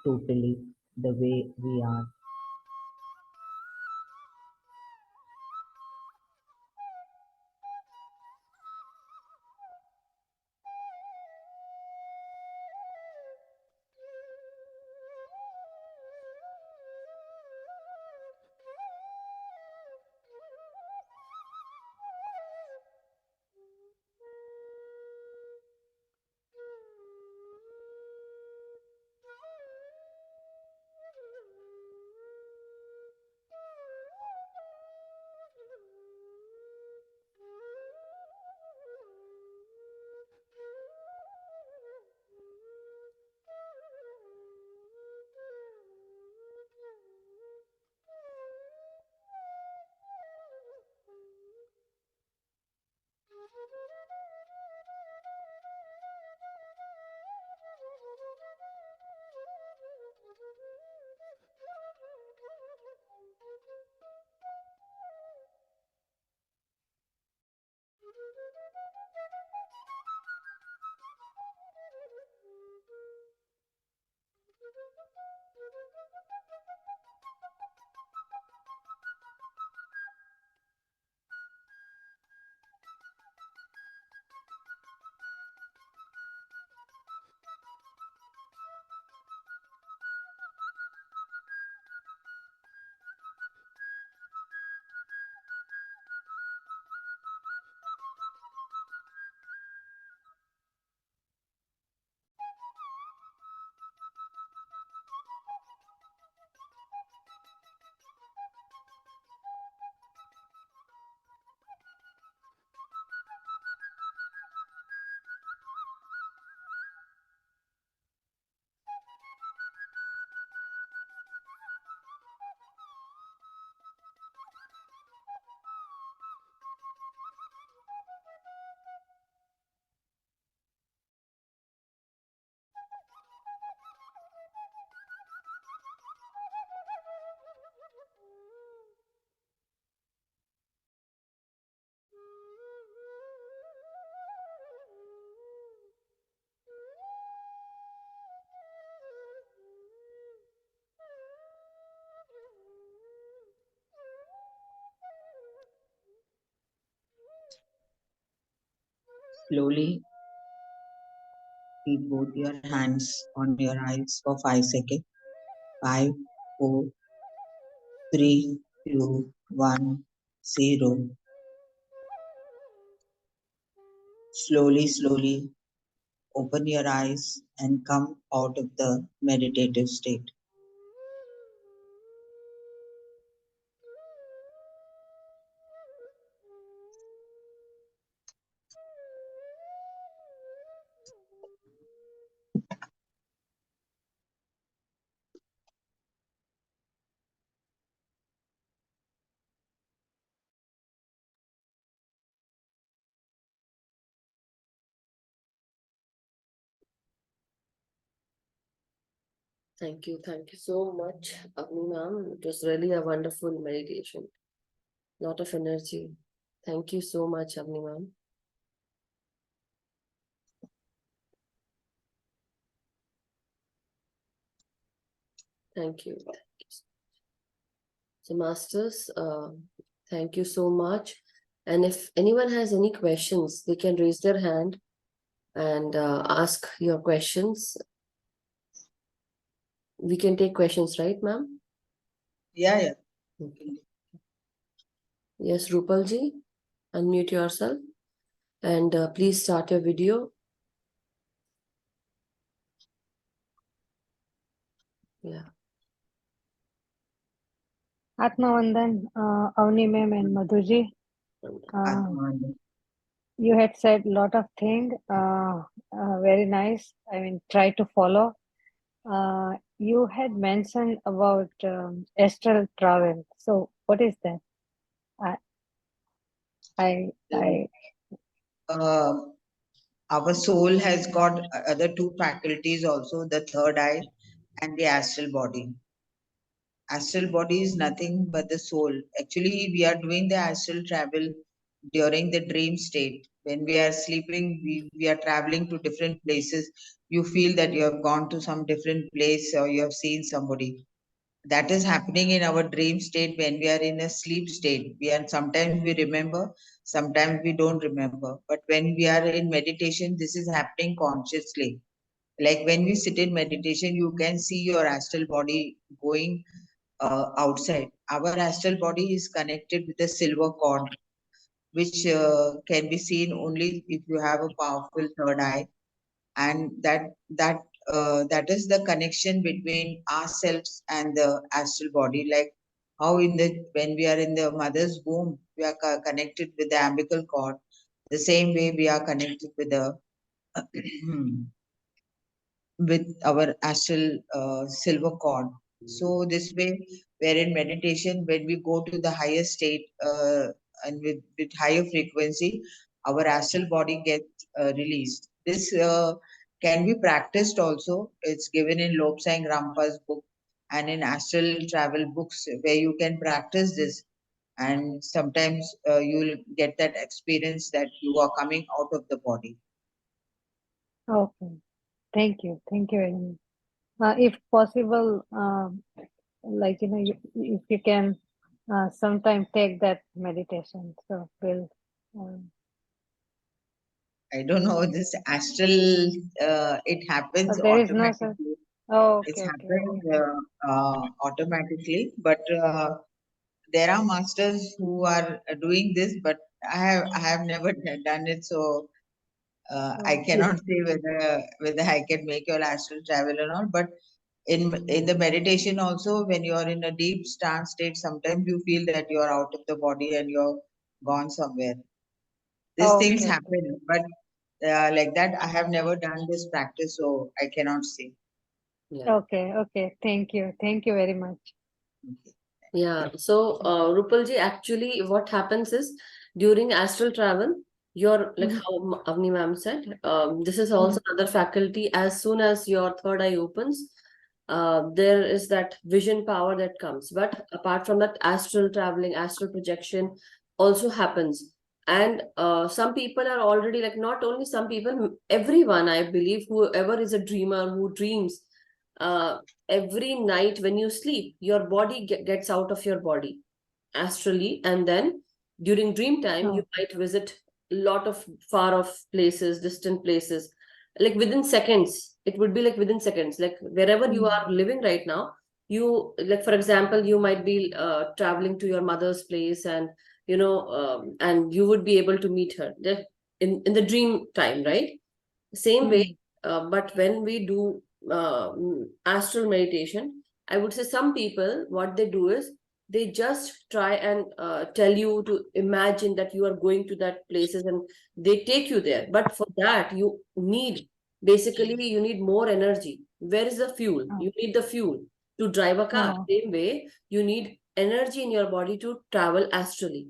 totally the way we are. Slowly keep both your hands on your eyes for 5 seconds. 5, 4, 3, 2, 1, 0. Slowly open your eyes and come out of the meditative state. Thank you. Thank you so much, Avani ma'am. It was really a wonderful meditation. Lot of energy. Thank you so much, Avani ma'am. Thank you. So, masters, thank you so much. And if anyone has any questions, they can raise their hand and ask your questions. We can take questions, right, ma'am? Yeah. Yes, Rupal ji, unmute yourself and please start your video. Yeah. Atmavandan, Avani ma'am and Madhuji. Atman. You had said a lot of things, very nice. I mean, try to follow. You had mentioned about astral travel. So, what is that? I Uh, our soul has got other two faculties also, the third eye and the astral body. Astral body is nothing but the soul. Actually, we are doing the astral travel during the dream state. When we are sleeping, we are traveling to different places. You feel that you have gone to some different place or you have seen somebody. That is happening in our dream state when we are in a sleep state. We are sometimes we remember, sometimes we don't remember. But when we are in meditation, this is happening consciously. Like when we sit in meditation, you can see your astral body going outside. Our astral body is connected with a silver cord, which can be seen only if you have a powerful third eye, and that is the connection between ourselves and the astral body. Like how in the when we are in the mother's womb, we are connected with the umbilical cord. The same way we are connected with the with our astral silver cord. So this way, where in meditation, when we go to the higher state and with higher frequency, our astral body gets released. This can be practiced also. It's given in Lobsang Rampa's book and in astral travel books where you can practice this. And sometimes you'll get that experience that you are coming out of the body. okay. Thank you. Thank you very much. If possible, like if you can sometime take that meditation. So we'll. I don't know, this astral, it happens There is no such. automatically. Oh, It's okay, okay, happened okay. automatically, but there are masters who are doing this, but I have never done it, so I Okay. cannot say whether I can make your astral travel or not. But in the meditation also, when you are in a deep trance state, sometimes you feel that you are out of the body and you're gone somewhere. These things Okay, okay. happen, but like that, I have never done this practice, so I cannot say. Yeah. Okay, okay. Thank you. Thank you very much. Yeah. So, Rupalji, actually, what happens is during astral travel, you're like Mm, how Avni ma'am said, this is mm. also another faculty. As soon as your third eye opens, there is that vision power that comes. But apart from that, astral traveling, astral projection also happens. And some people are already like, not only some people, everyone, I believe, whoever is a dreamer who dreams, uh, every night when you sleep, your body gets out of your body astrally, and then during dream time you Oh, might visit a lot of far off places, distant places, like within seconds. It would be like within seconds, like wherever you mm. are living right now. You, like for example, you might be traveling to your mother's place, and and you would be able to meet her in the dream time, right? Same way, Mm. but when we do astral meditation, I would say some people, what they do is they just try and tell you to imagine that you are going to that places, and they take you there. But for that, you need, basically, you need more energy. Where is the fuel? Oh, You need the fuel to drive a car. oh. Same way, you need energy in your body to travel astrally.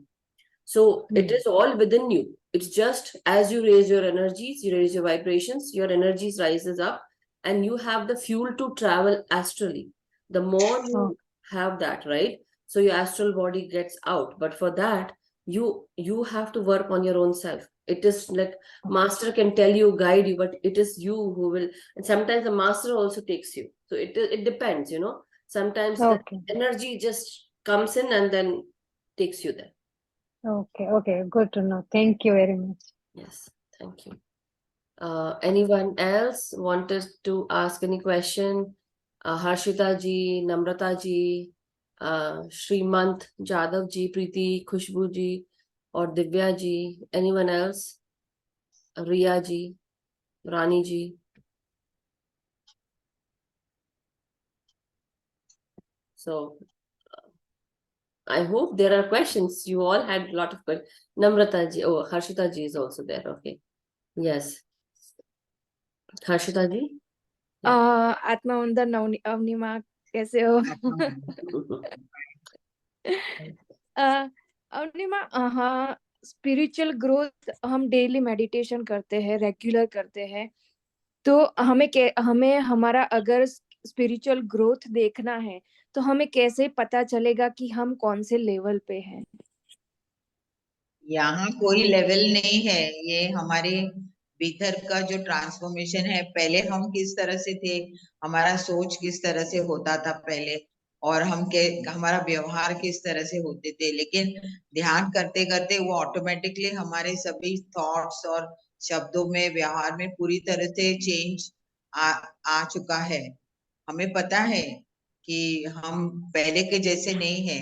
So it Mm. is all within you. It's just as you raise your energies, you raise your vibrations, your energies rises up, and you have the fuel to travel astrally. The more Oh, you have that, right? So your astral body gets out. But for that, you have to work on your own self. It is like oh. master can tell you, guide you, but it is you who will. And sometimes the master also takes you. So it depends, you know. Sometimes the Okay, energy just comes in and then takes you there. okay, okay. Good to know. Thank you very much. Yes, thank you. Anyone else wanted to ask any question? Harshita ji, Namrata ji, Srimant, Jadhav ji, Preeti, Khushbu ji, or Divya ji, anyone else? Riya ji, Rani ji. So I hope there are questions. You all had a lot of questions. Namrata ji, oh, Harshita ji is also there. Okay. Yes. Harshita ji? आत्मा अंदर अवनीमा कैसे हो? अवनीमा, हाँ, spiritual growth हम daily meditation करते हैं, regular करते हैं, तो हमें हमारा अगर स्पिरिचुअल ग्रोथ देखना है तो हमें कैसे पता चलेगा कि हम कौन से लेवल पे हैं? यहाँ कोई लेवल नहीं है, ये हमारे भीतर का जो ट्रांसफॉर्मेशन है। पहले हम किस तरह से थे, हमारा सोच किस तरह से होता था पहले, और हमारा व्यवहार किस तरह से होते थे, लेकिन ध्यान करते करते वो ऑटोमेटिकली हमारे सभी थॉट्स और शब्दों में, व्यवहार में पूरी तरह से चेंज आ चुका है। हमें पता है कि हम पहले के जैसे नहीं है,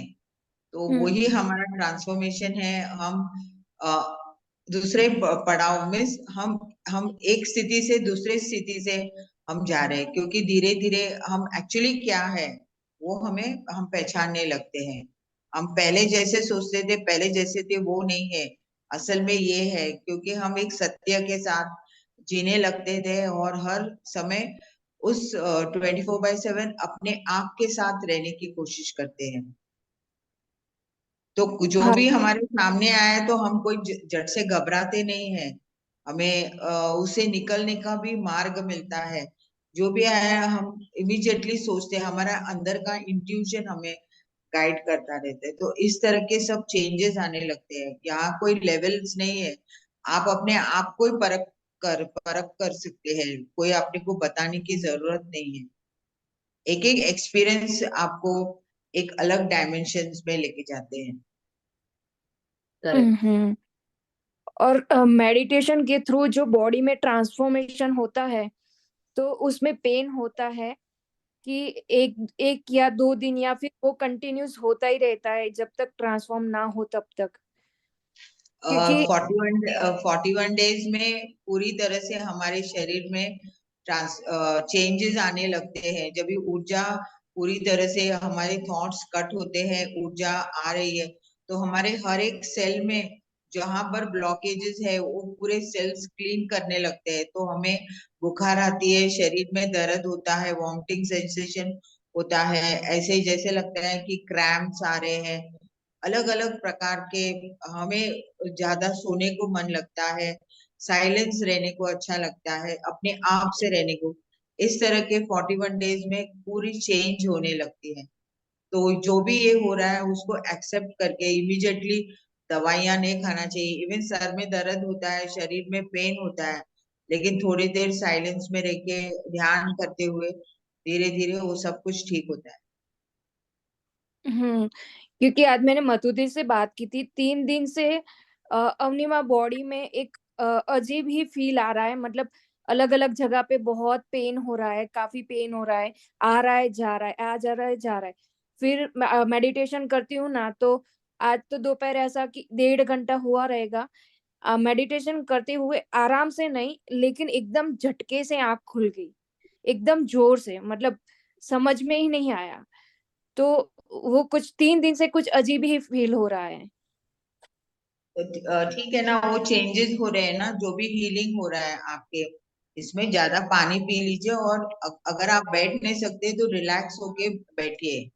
तो वही हमारा ट्रांसफॉर्मेशन है। हम दूसरे पड़ाव में हम एक स्थिति से दूसरे स्थिति से हम जा रहे हैं, क्योंकि धीरे धीरे हम एक्चुअली क्या है वो हम पहचानने लगते हैं। हम पहले जैसे सोचते थे, पहले जैसे थे, वो नहीं है। असल में ये है क्योंकि हम एक सत्य के साथ जीने लगते थे और हर समय उस 24/7 अपने आप के साथ रहने की कोशिश करते हैं। तो जो हाँ। भी हमारे सामने आया है तो हम कोई झट से घबराते नहीं है, हमें उसे निकलने का भी मार्ग मिलता है। जो भी आया है हम इमीडिएटली सोचते हैं, हमारा अंदर का इंट्यूशन हमें गाइड करता रहता है। तो इस तरह के सब चेंजेस आने लगते हैं। यहाँ कोई लेवल्स नहीं है, आप अपने आप को ही परख कर सकते हैं, कोई आपने को बताने की जरूरत नहीं है। एक एक एक्सपीरियंस आपको एक अलग डायमेंशंस में लेके जाते हैं। हम्म। और मेडिटेशन के थ्रू जो बॉडी में ट्रांसफॉर्मेशन होता है, तो उसमें पेन होता है कि एक एक या 2 दिन, या फिर वो कंटिन्यूस होता ही रहता है जब तक ट्रांसफॉर्म ना हो तब तक? क्योंकि 41 डेज में पूरी तरह से हमारे शरीर में चेंजेस आने लगते हैं। जब भी ऊर्जा पूरी तरह से, हमारे थॉट्स कट होते हैं, ऊर्जा आ रही है, तो हमारे हर एक सेल में जहां पर ब्लॉकेजेस है वो पूरे सेल्स क्लीन करने लगते हैं। तो हमें बुखार आती है, शरीर में दर्द होता है, वॉमिटिंग सेंसेशन होता है, ऐसे जैसे लगता है कि क्रैम्प्स आ रहे हैं, अलग अलग प्रकार के। हमें ज्यादा सोने को मन लगता है, साइलेंस रहने को अच्छा लगता है, अपने आप से रहने को। इस तरह के 41 डेज में पूरी चेंज होने लगती है। तो जो भी ये हो रहा है उसको एक्सेप्ट करके इमीडिएटली दवाइयां नहीं खाना चाहिए। इवन सर में दर्द होता है, शरीर में पेन होता है, लेकिन थोड़ी देर साइलेंस में रह के ध्यान करते हुए धीरे धीरे वो सब कुछ ठीक होता है। क्योंकि आज मैंने मतुदी से बात की थी, 3 दिन से अवनिमा बॉडी में एक अजीब ही फील आ रहा है, मतलब अलग अलग जगह पे बहुत पेन हो रहा है, काफी पेन हो रहा है, आ रहा है जा रहा है, आ जा रहा है जा रहा है। फिर मेडिटेशन करती हूँ ना, तो आज तो दोपहर ऐसा कि 1.5 घंटा हुआ रहेगा, मेडिटेशन करते हुए आराम से नहीं, लेकिन एकदम झटके से आंख खुल गई, एकदम जोर से, मतलब समझ में ही नहीं आया। तो वो कुछ 3 दिन से कुछ अजीब ही फील हो रहा है। तो ठीक है ना, वो चेंजेस हो रहे हैं ना, जो भी हीलिंग हो रहा है आपके इसमें। ज्यादा पानी पी लीजिए, और अगर आप बैठ नहीं सकते तो रिलैक्स होके बैठिए,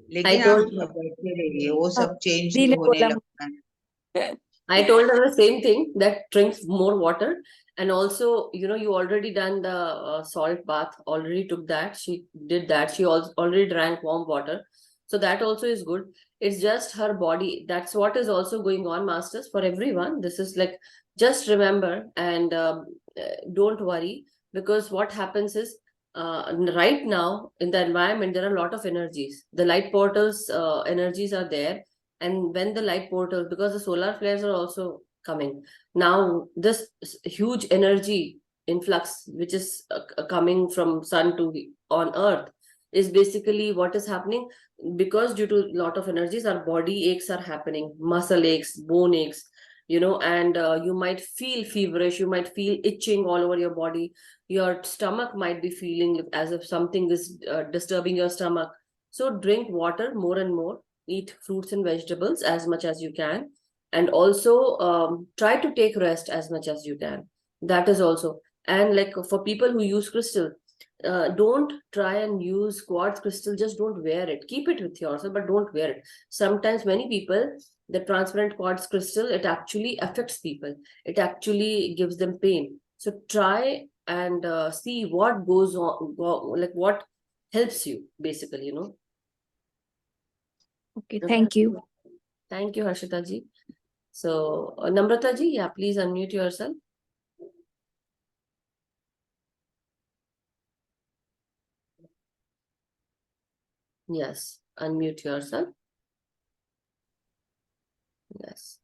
I लेकिन आप told बैठे रहिए, वो हाँ, सब चेंज दी ने होने बोला लगता है। I told her the same thing, that drinks more water. And also, you already done the salt bath, already took that. She did that. She also already drank warm water. So that also is good. It's just her body. That's what is also going on, masters, for everyone. This is like, just remember and don't worry, because what happens is, right now in the environment, there are a lot of energies. The light portals energies are there, and when the light portals, because the solar flares are also coming now, this huge energy influx which is coming from sun to on earth, is basically what is happening, because due to a lot of energies, our body aches are happening, muscle aches, bone aches, and you might feel feverish, you might feel itching all over your body, your stomach might be feeling as if something is disturbing your stomach. So drink water more and more, eat fruits and vegetables as much as you can, and also try to take rest as much as you can. That is also. And like for people who use crystal, don't try and use quartz crystal, just don't wear it, keep it with yourself, but don't wear it. Sometimes many people, the transparent quartz crystal, it actually affects people, it actually gives them pain. So try and see what goes on, like what helps you basically. Okay, Okay. thank you. Thank you, Harshita ji. So Namrata ji, yeah, please unmute yourself. Yes, unmute yourself. Yes.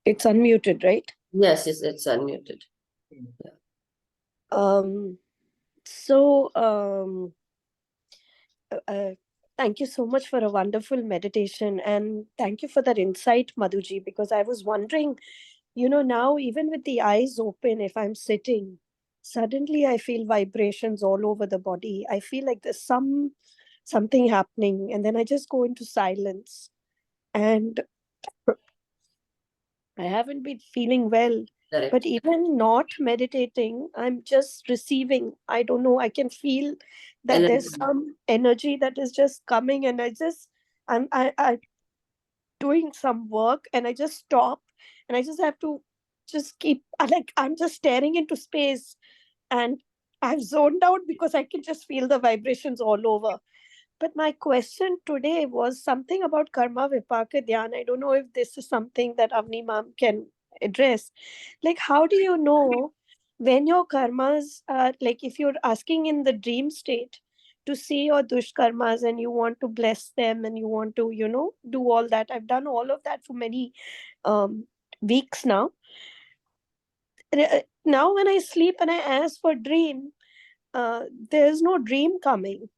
It's unmuted, right? Yes, it's unmuted. Um, so, thank you so much for a wonderful meditation, and thank you for that insight, Madhuji, because I was wondering, now even with the eyes open, if I'm sitting, suddenly I feel vibrations all over the body. I feel like there's something happening, and then I just go into silence. And I haven't been feeling well, Correct. but even not meditating, I'm just receiving. I don't know. I can feel that there's Energy. some energy that is just coming, and I doing some work, and I just stop, and I just have to just keep. I'm just staring into space, and I've zoned out because I can just feel the vibrations all over. But my question today was something about karma vipaka dhyan. I don't know if this is something that Avni ma'am can address. Like, how do you know when your karmas are, like, if you're asking in the dream state to see your dushkarmas and you want to bless them and you want to, do all that. I've done all of that for many weeks now. Now, when I sleep and I ask for dream, there's no dream coming.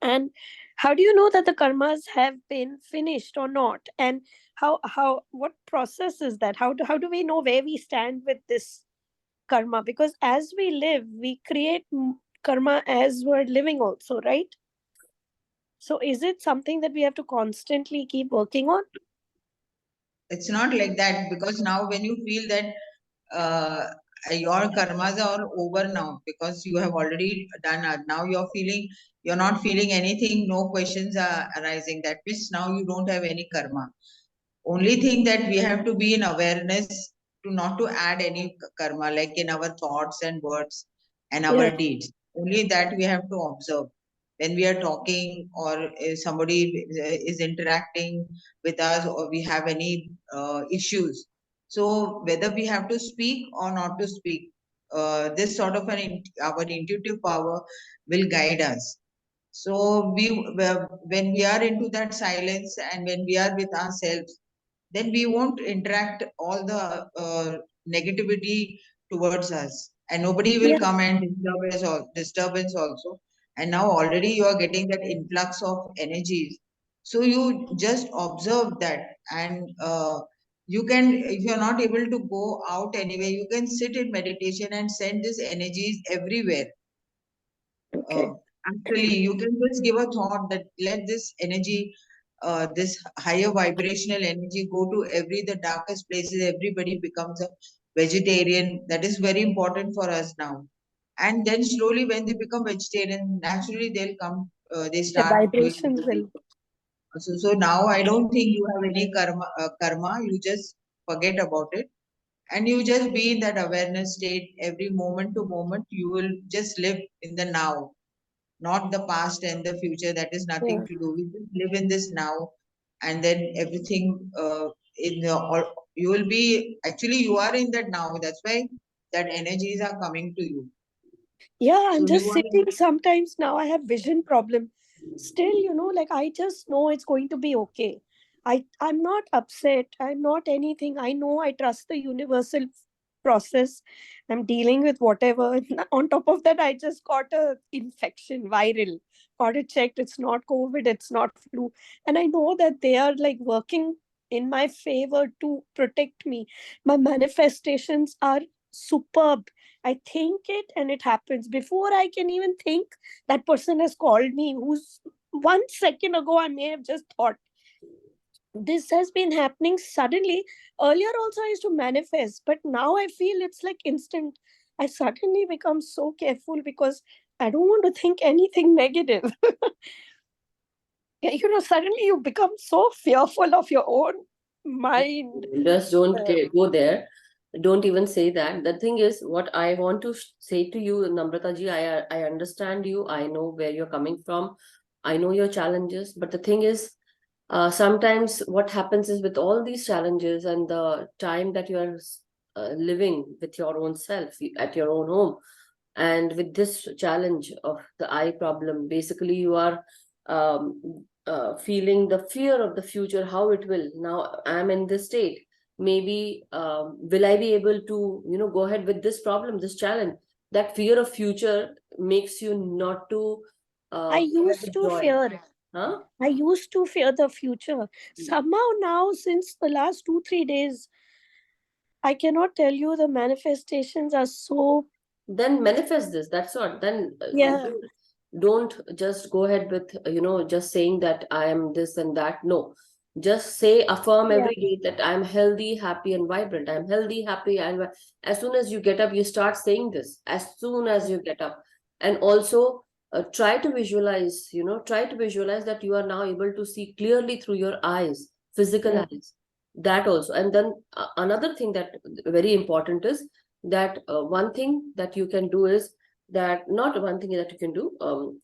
And how do you know that the karmas have been finished or not? And what process is that? How do we know where we stand with this karma? Because as we live, we create karma as we're living also, right? So is it something that we have to constantly keep working on? It's not like that, because now when you feel that uh, your karmas are over now, because you have already done it, now you're not feeling anything, no questions are arising. That means now you don't have any karma. Only thing that we have to be in awareness to not to add any karma, like in our thoughts and words and our Yeah. deeds. Only that we have to observe when we are talking, or if somebody is interacting with us, or we have any issues. So whether we have to speak or not to speak, this sort of our intuitive power will guide us. So when we are into that silence and when we are with ourselves, then we won't interact all the negativity towards us, and nobody will Yeah. come and disturbance also. And now already you are getting that influx of energies, so you just observe that. And you can, if you're not able to go out anyway, you can sit in meditation and send these energies everywhere. Okay. Actually, you can just give a thought that let this energy, this higher vibrational energy, go to the darkest places. Everybody becomes a vegetarian. That is very important for us now. And then slowly, when they become vegetarian, naturally they'll come. They The start doing vibrations everything. will. So now I don't think you have any karma. Karma, you just forget about it, and you just be in that awareness state every moment to moment. You will just live in the now, not the past and the future. That is nothing Yeah. to do. We just live in this now, and then everything in the all, you will be, actually you are in that now. That's why that energies are coming to you. Yeah, So I'm you just are sitting. Sometimes now I have vision problem. Still, like I just know it's going to be okay. I'm not upset. I'm not anything. I know I trust the universal process. I'm dealing with whatever. On top of that, I just got a infection, viral. Got it checked. It's not COVID. It's not flu. And I know that they are like working in my favor to protect me. My manifestations are superb. I think it and it happens. Before I can even think, that person has called me, who's 1 second ago I may have just thought. This has been happening suddenly. Earlier also I used to manifest, but now I feel it's like instant. I suddenly become so careful because I don't want to think anything negative. Suddenly you become so fearful of your own mind. Just don't go there. Don't even say that. The thing is, what I want to say to you, Namrata ji, I understand you. I know where you're coming from. I know your challenges. But the thing is, sometimes what happens is with all these challenges and the time that you are living with your own self at your own home, and with this challenge of the eye problem, basically you are feeling the fear of the future, how it will. Now I'm in this state. Maybe will I be able to, go ahead with this problem, this challenge? That fear of future makes you not to I used to joy. fear. Huh? I used to fear the future. Somehow now, since the last 2-3 days, I cannot tell you, the manifestations are so. Then manifest this. That's what. Then Yeah. don't just go ahead with just saying that I am this and that. No, just say, affirm Yeah. every day that I'm healthy, happy, and vibrant. I'm healthy, happy, and as soon as you get up, you start saying this. As soon as you get up, and also try to visualize. Try to visualize that you are now able to see clearly through your eyes, physical Yeah. eyes. That also, and then another thing that very important is that one thing that you can do is that, not one thing that you can do,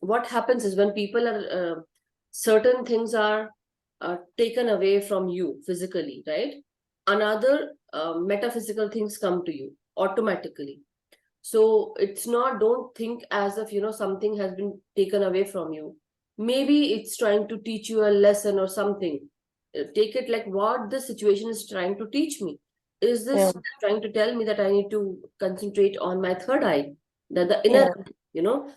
what happens is when people are certain things are taken away from you physically, right? Another metaphysical things come to you automatically. So it's not, don't think as if something has been taken away from you. Maybe it's trying to teach you a lesson or something. Take it like what the situation is trying to teach me. Is this Yeah. trying to tell me that I need to concentrate on my third eye, the inner, Yeah.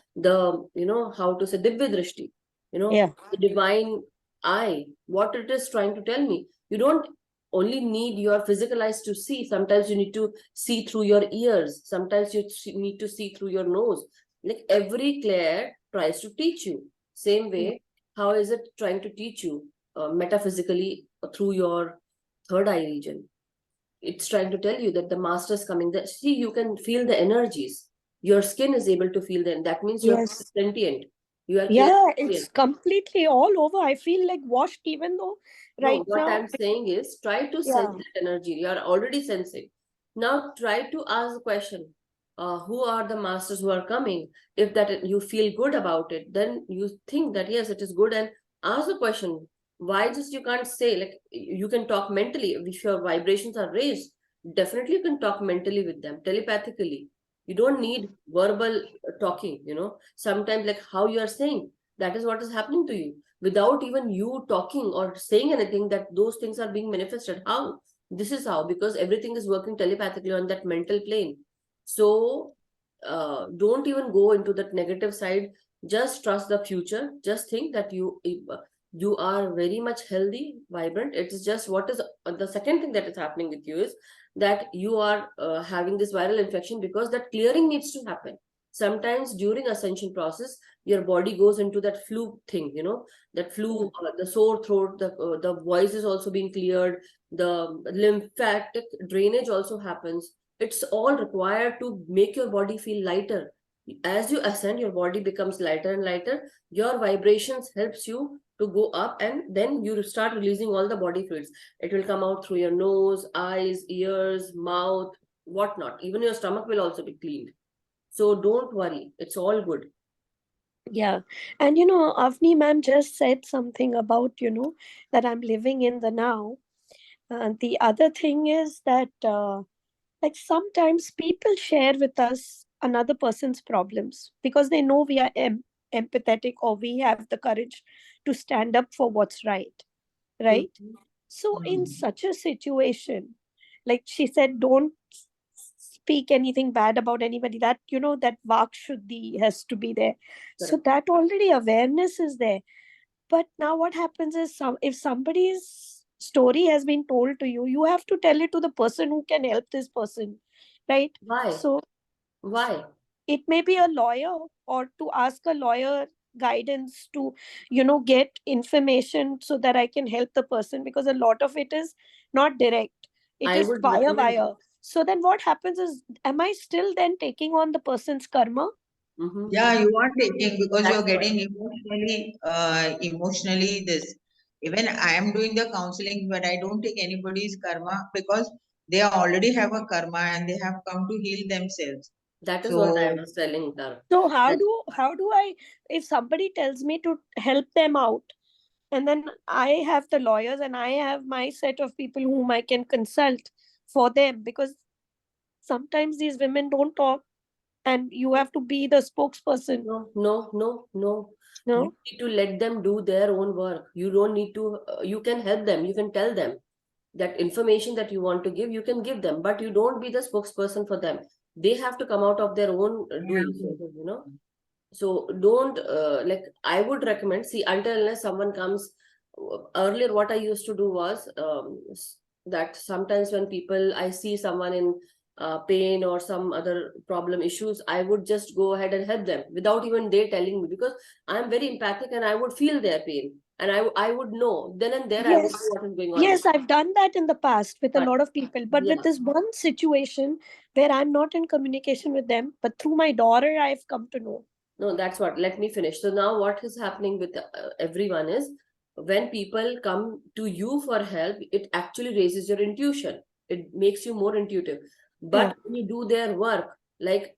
how to say, Divya Drishti, Yeah. the divine eye, what it is trying to tell me. You don't only need your physical eyes to see. Sometimes you need to see through your ears. Sometimes you need to see through your nose. Like every clair tries to teach you. Same way, how is it trying to teach you metaphysically through your third eye region? It's trying to tell you that the master is coming. That, see, you can feel the energies. Your skin is able to feel them. That means you're Yes. sentient. You are Yeah, it's clairsentient. completely all over. I feel like washed, even though No, right what now. I'm saying is try to Yeah. sense that energy. You are already sensing. Now try to ask the question, who are the masters who are coming? If that you feel good about it, then you think that yes, it is good, and ask the question. Why just you can't say, like, you can talk mentally if your vibrations are raised. Definitely you can talk mentally with them, telepathically. You don't need verbal talking, Sometimes like how you are saying, that is what is happening to you without even you talking or saying anything, that those things are being manifested. How? This is how, because everything is working telepathically on that mental plane. So don't even go into that negative side. Just trust the future. Just think that you are very much healthy, vibrant. It is just, what is the second thing that is happening with you is that you are having this viral infection, because that clearing needs to happen. Sometimes during ascension process, your body goes into that flu thing, that flu, the sore throat, the voice is also being cleared, the lymphatic drainage also happens. It's all required to make your body feel lighter. As you ascend, your body becomes lighter and lighter. Your vibrations helps you to go up, and then you start releasing all the body fluids. It will come out through your nose, eyes, ears, mouth, whatnot. Even your stomach will also be cleaned. So don't worry, it's all good. Yeah. And Avni ma'am just said something about, that I'm living in the now. And the other thing is that, like, sometimes people share with us another person's problems because they know we are empathetic, or we have the courage to stand up for what's right. Right. Mhm. So, in such a situation, like she said, don't speak anything bad about anybody. That, that vak shuddhi has to be there. So that already awareness is there. But now what happens is, if somebody's story has been told to you, you have to tell it to the person who can help this person, right? Why? So Why? it may be a lawyer, or to ask a lawyer guidance to get information so that I can help the person, because a lot of it is not direct, it I is would via recommend. so then what happens is, am I still then taking on the person's karma? Yeah, you are taking, because That's you're what. getting emotionally this. Even I am doing the counseling, but I don't take anybody's karma, because they already have a karma and they have come to heal themselves. That is what I So was telling her. So how That- do I, if somebody tells me to help them out, and then I have the lawyers and I have my set of people whom I can consult for them, because sometimes these women don't talk, and you have to be the spokesperson. No, no, no, no. No? You need to let them do their own work. You don't need to, you can help them. You can tell them that information that you want to give, you can give them, but you don't be the spokesperson for them. They have to come out of their own doing, So don't, like, I would recommend, see, until unless someone comes, earlier what I used to do was, that sometimes when I see someone in pain or some other problem issues, I would just go ahead and help them without even they telling me, because I'm very empathic and I would feel their pain, and I would know then and there. I would know what is going on. Yes, I've done that in the past with a But lot of people. But yeah, with this one situation where I'm not in communication with them, but through my daughter, I've come to know. no, that's what. Let me finish. So now what is happening with everyone is, when people come to you for help, it actually raises your intuition. It makes you more intuitive. But when you do their work, like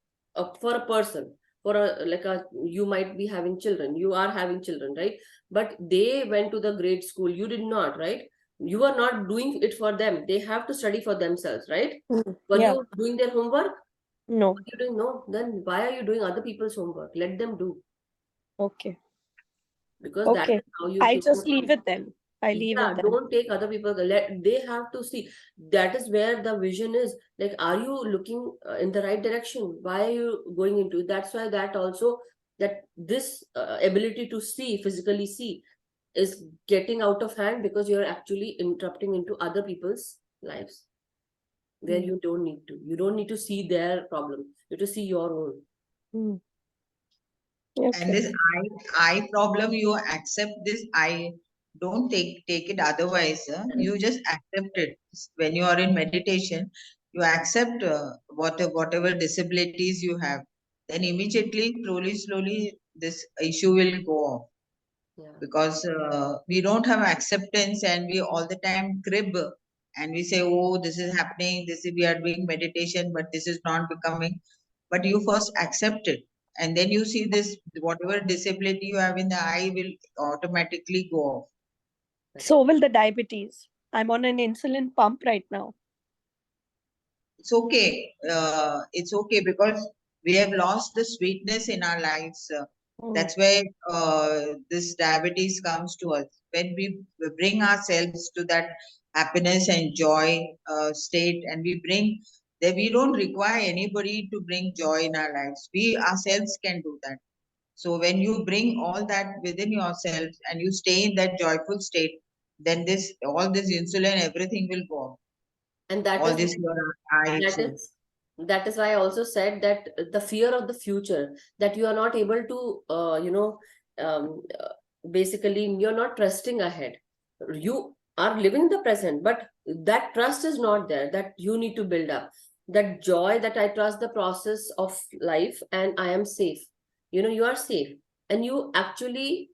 for a person, you might be having children, you are having children, right? But they went to the grade school, you did not, right? You are not doing it for them. They have to study for themselves, right? Were Yeah. you doing their homework? No. What you doing? No. Then why are you doing other people's homework? Let them do, Okay. because that Okay. is how you I keep. just leave it then. I leave Yeah, it then. don't take other people. They have to see. That is where the vision is. Like, are you looking in the right direction? Why are you going into it? That's why that also, that this ability to see, physically see, is getting out of hand, because you're actually interrupting into other people's lives where you don't need to. You don't need to see their problem. You have to see your own. and Okay. this I problem, you accept this. I don't take it otherwise. You just accept it. When you are in meditation, you accept whatever disabilities you have. Then immediately, slowly, this issue will go off. Yeah. Because we don't have acceptance, and we all the time crib, and we say, oh, this is happening, we are doing meditation, but this is not becoming. But you first accept it, and then you see this, whatever disability you have in the eye will automatically go off. So will the diabetes. I'm on an insulin pump right now. It's okay, because we have lost the sweetness in our lives. That's why this diabetes comes to us. When we bring ourselves to that happiness and joy state, and we bring that, we don't require anybody to bring joy in our lives. We ourselves can do that. So when you bring all that within yourself and you stay in that joyful state, then all this insulin, everything will go off. And that All is this your eye that issue. is that is why I also said that the fear of the future, that you are not able to basically you're not trusting ahead. You are living the present, but that trust is not there, that you need to build up that joy, that I trust the process of life and I am safe. You are safe, and you actually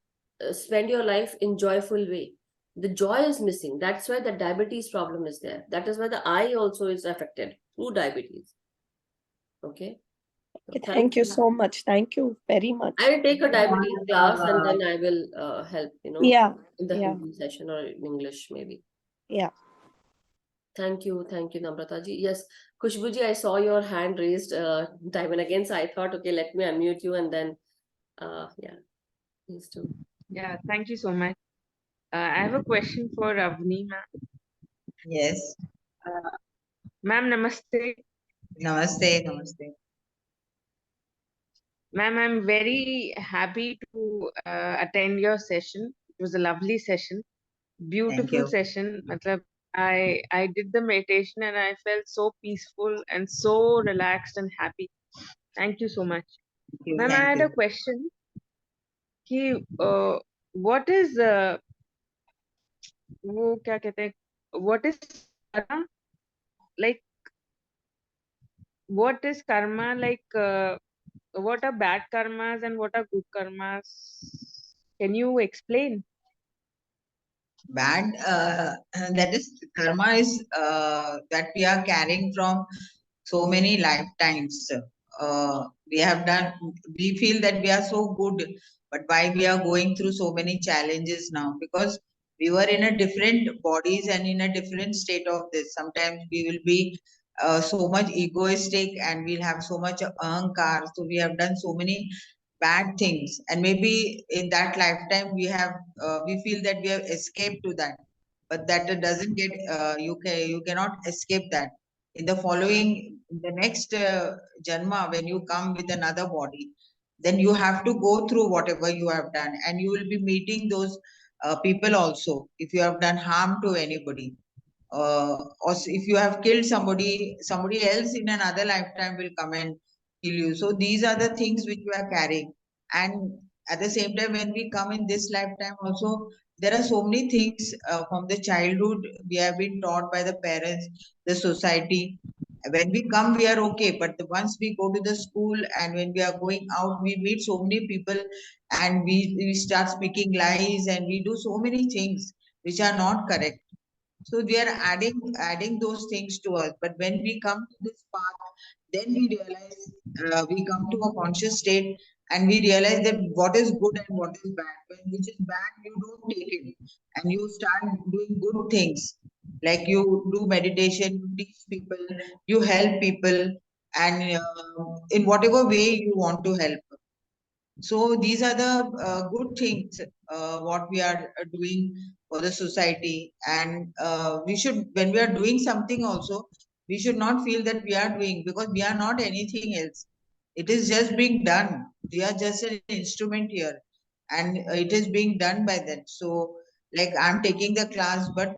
spend your life in joyful way. The joy is missing. That's why the diabetes problem is there. That is why the eye also is affected through diabetes. Okay. So Thank you so much. Thank you very much. I will take a diabetes class and then I will help, Yeah. in the Yeah. Hindi session or in English maybe. Yeah. Thank you, Namrata ji. Yes, Khushbu ji, I saw your hand raised time and again, so I thought, okay, let me unmute you and then, yeah, please do. Yeah, thank you so much. I have a question for Avanii ma'am. Yes. Ma'am, namaste. Namaste, namaste. Ma'am, I'm very happy to attend your session. It was a lovely session, Thank beautiful you. session. Matlab, I did the meditation and I felt so peaceful and so relaxed and happy. Thank you so much. Thank you. Ma'am, I Thank had a you. question. कि what is वो क्या कहते हैं, what is karma, like what is karma, like what are bad karmas and what are good karmas? Can you explain? Bad, that is, karma is that we are carrying from so many lifetimes. We have done, we feel that we are so good, but why we are going through so many challenges now? Because we were in a different bodies and in a different state of this. Sometimes we will be so much egoistic and we'll have so much ahankar. So we have done so many bad things, and maybe in that lifetime we have we feel that we have escaped to that, but that doesn't get you cannot escape that. In the following, the next janma, when you come with another body, then you have to go through whatever you have done, and you will be meeting those people also. If you have done harm to anybody, if you have killed somebody, somebody else in another lifetime will come and kill you. So these are the things which we are carrying. And at the same time, when we come in this lifetime also, there are so many things from the childhood we have been taught by the parents, the society. When we come, we are okay, but once we go to the school and when we are going out, we meet so many people, and we start speaking lies, and we do so many things which are not correct. So we are adding those things to us. But when we come to this path, then we realize, we come to a conscious state, and we realize that what is good and what is bad. When which is bad, you don't take it, and you start doing good things. Like you do meditation, you teach people, you help people, and in whatever way you want to help. So these are the good things what we are doing for the society, and we should, when we are doing something also, we should not feel that we are doing, because we are not anything else. It is just being done. We are just an instrument here, and it is being done by that. So, like, I'm taking the class, but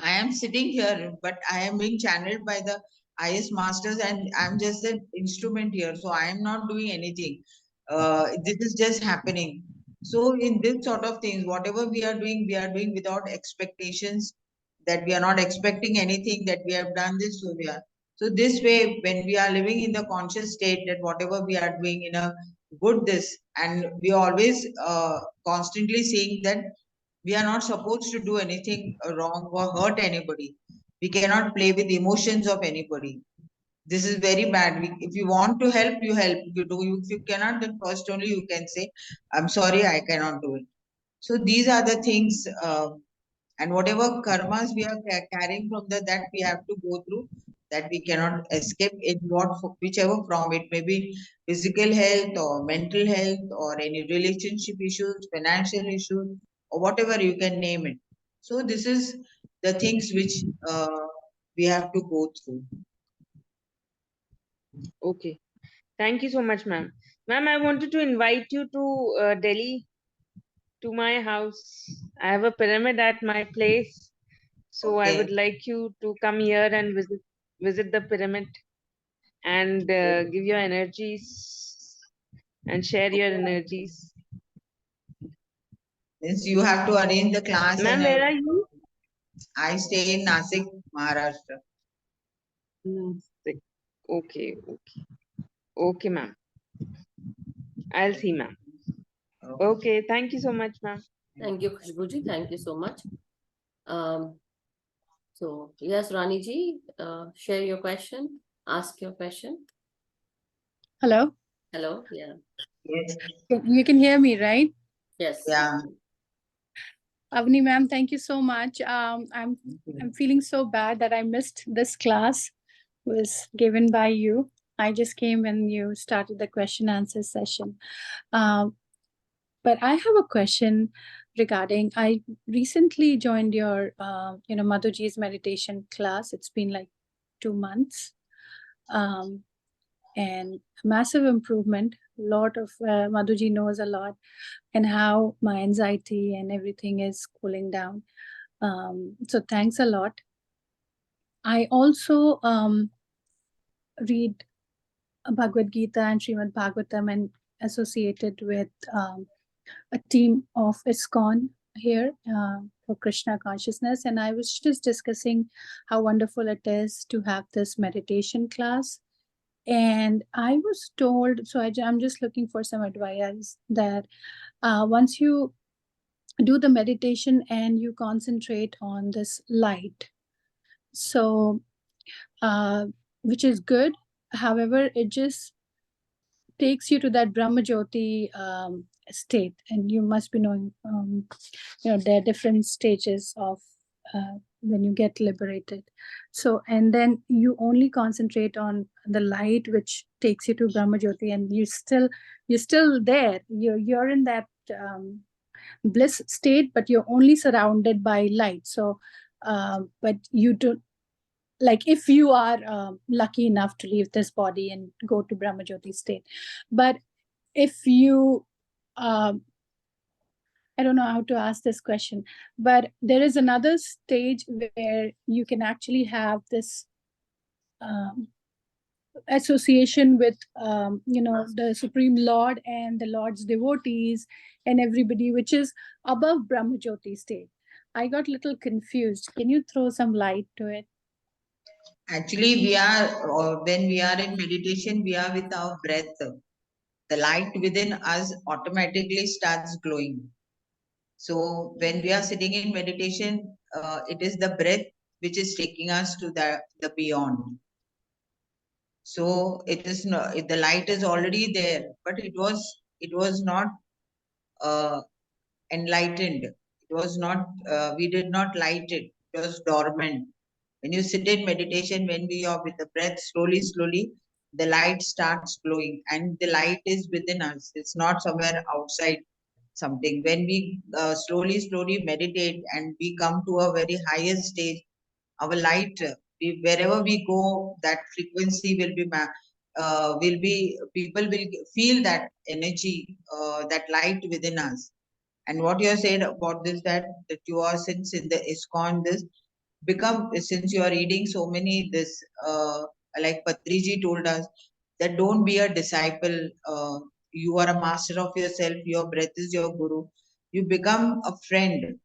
I am sitting here, but I am being channeled by the highest masters, and I'm just an instrument here. So I am not doing anything. This is just happening. So in this sort of things, whatever we are doing without expectations. That we are not expecting anything. That we have done this, so we are. So this way, when we are living in the conscious state, that whatever we are doing in a good this, and we are always constantly seeing that we are not supposed to do anything wrong or hurt anybody. We cannot play with emotions of anybody. This is very bad. If you want to help, you help. You do. If you cannot, then first only you can say, "I'm sorry, I cannot do it." So these are the things, and whatever karmas we are carrying from that we have to go through. That we cannot escape in whichever from it may be physical health or mental health or any relationship issues, financial issues, or whatever you can name it. So this is the things which we have to go through. Okay, thank you so much, ma'am. Ma'am, I wanted to invite you to Delhi, to my house. I have a pyramid at my place, so I would Okay. like you to come here and visit the pyramid and give your energies and share your energies. Means you have to arrange the class and Ma'am, where are you? I stay in Nasik, Maharashtra. Namaste. Okay, okay, okay, ma'am. I'll see, ma'am. Okay. Okay, thank you so much, ma'am. Thank you, Khushbuji. Thank you so much. So yes, Rani ji, share your question. Ask your question. Hello. Hello. Yeah. Yes. You can hear me, right? Yes. Yeah. Avani ma'am, thank you so much. I'm feeling so bad that I missed this class was given by you. I just came when you started the question answer session. But I have a question regarding, I recently joined your, Madhuji's meditation class. It's been like 2 months. and massive improvement. Lot of Madhuji knows a lot, and how my anxiety and everything is cooling down. So thanks a lot. I also read Bhagavad Gita and Srimad Bhagavatam, and associated with a team of ISKCON here for Krishna consciousness. And I was just discussing how wonderful it is to have this meditation class. And I was told, so I'm just looking for some advice, that once you do the meditation and you concentrate on this light, so which is good. However, it just takes you to that Brahma Jyoti state, and you must be knowing, there are different stages of when you get liberated. So, and then you only concentrate on the light, which takes you to Brahma Jyoti, and you're still there. You're in that bliss state, but you're only surrounded by light. So, but you don't. Like if you are lucky enough to leave this body and go to Brahma Jyoti state. But if you, I don't know how to ask this question, but there is another stage where you can actually have this association with, the Supreme Lord and the Lord's devotees and everybody, which is above Brahma Jyoti state. I got a little confused. Can you throw some light to it? Actually, when we are in meditation, we are with our breath. The light within us automatically starts glowing. So when we are sitting in meditation, it is the breath which is taking us to the beyond. So it is not, the light is already there, but it was not enlightened. It was not. We did not light it. It was dormant. When you sit in meditation, when we are with the breath, slowly, the light starts glowing, and the light is within us. It's not somewhere outside something. When we slowly meditate and we come to a very highest stage, our light, wherever we go, that frequency will be, people will feel that energy, that light within us. And what you have said about this, that you are, since in the ISKCON, this since you are reading so many, this like Patriji told us, that don't be a disciple, you are a master of yourself, your breath is your guru, you become a friend.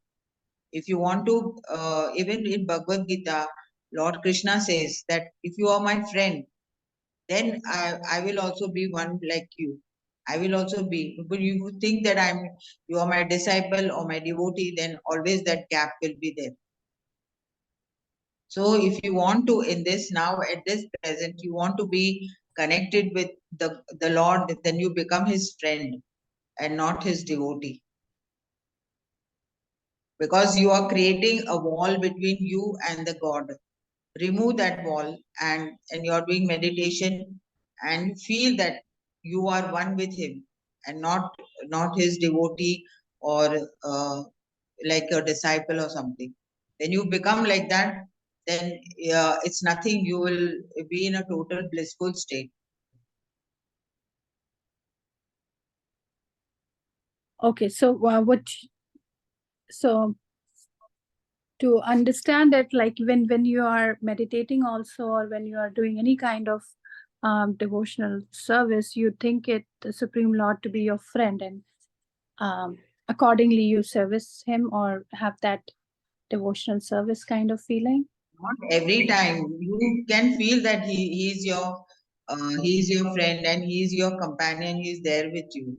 If you want to, even in Bhagavad Gita, Lord Krishna says that if you are my friend, then I will also be one like you. I will also be. But you think that you are my disciple or my devotee, then always that gap will be there. So if you want to, in this now, at this present, you want to be connected with the Lord, then you become his friend and not his devotee. Because you are creating a wall between you and the God. Remove that wall, and you are doing meditation, and feel that you are one with him and not his devotee, or like a disciple or something. When you become like that, then it's nothing. You will be in a total blissful state. Okay, so so to understand it, like when you are meditating also, or when you are doing any kind of devotional service, you think the Supreme Lord to be your friend, and accordingly you service him or have that devotional service kind of feeling. Not every time. You can feel that he's your friend, and he's your companion. He's there with you.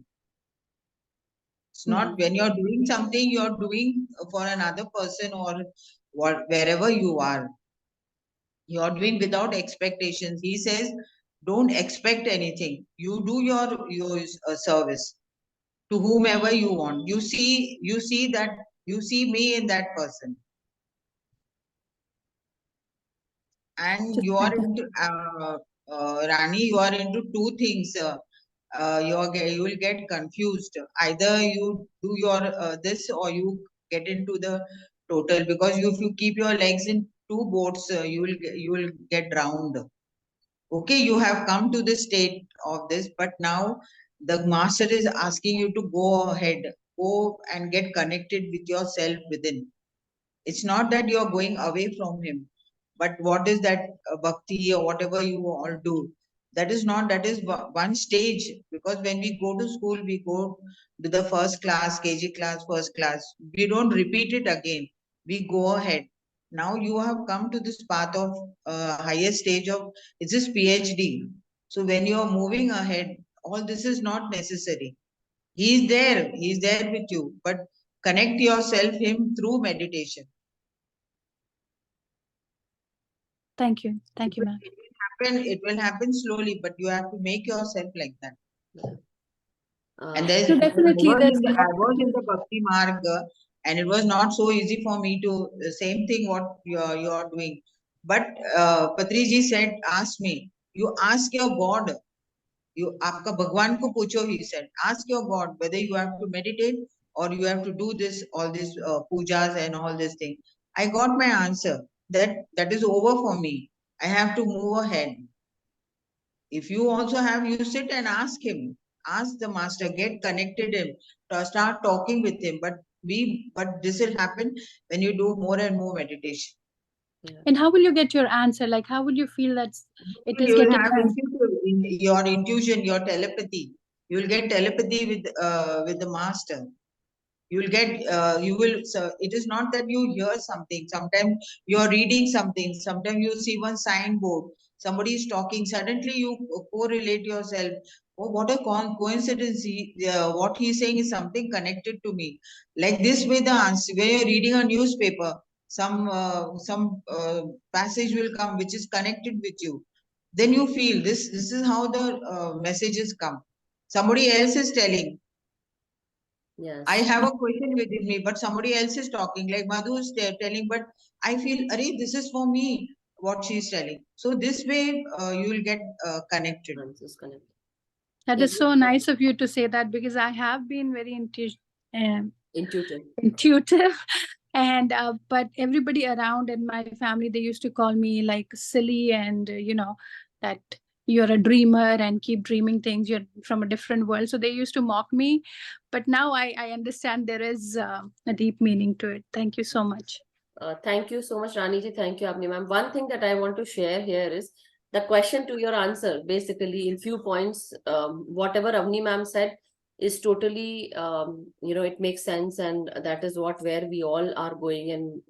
It's not when you're doing something, you're doing for another person, or wherever you are. You're doing without expectations. He says, don't expect anything. You do your service to whomever you want. You see me in that person, and you are into Rani. You are into two things. You will get confused. Either you do your this, or you get into the total. Because if you keep your legs in two boats, you will get drowned. Okay, you have come to the state of this, but now the master is asking you to go ahead, go and get connected with yourself within. It's not that you're going away from him, but what is that bhakti or whatever you all do? That is not, that is one stage. Because when we go to school, we go to the first class, KG class, first class. We don't repeat it again. We go ahead. Now you have come to this path of higher stage of, it's this PhD. So when you are moving ahead, all this is not necessary. He is there with you, but connect yourself him through meditation. Thank you. Thank you, ma'am. It will happen slowly, but you have to make yourself like that. And So definitely there's I was in the Bhakti Marga, and it was not so easy for me to, the same thing what you are doing. But Patriji said, ask me, you ask your God, you aapka Bhagwan ko pucho, he said, ask your God whether you have to meditate or you have to do this, all these pujas and all this thing. I got my answer, that is over for me. I have to move ahead. If you also have, you sit and ask him, ask the master, get connected him, start talking with him. But this will happen when you do more and more meditation. And how will you get your answer? Like, how will you feel that it is You will getting have your intuition, your telepathy. You will get telepathy with the master. You will get so it is not that you hear something. Sometimes you are reading something, sometimes you see one signboard, somebody is talking, suddenly you correlate yourself. Oh, what a coincidence, what he is saying is something connected to me. Like this way, the answer, when you're reading a newspaper, some passage will come which is connected with you, then you feel this is how the messages come. Somebody else is telling, Yes. I have a question within me, but somebody else is talking, like Madhu is telling, but I feel, Arey, this is for me, what she is telling. So this way, you will get connected. That is so nice of you to say that, because I have been very intuitive and but everybody around in my family, they used to call me like silly and that you're a dreamer and keep dreaming things, you're from a different world. So they used to mock me, but now I understand there is a deep meaning to it. Thank you so much. Thank you so much, Rani ji. Thank you, Avani ma'am. One thing that I want to share here is the question to your answer. Basically, in few points, whatever Avani ma'am said is totally, it makes sense, and that is where we all are going. And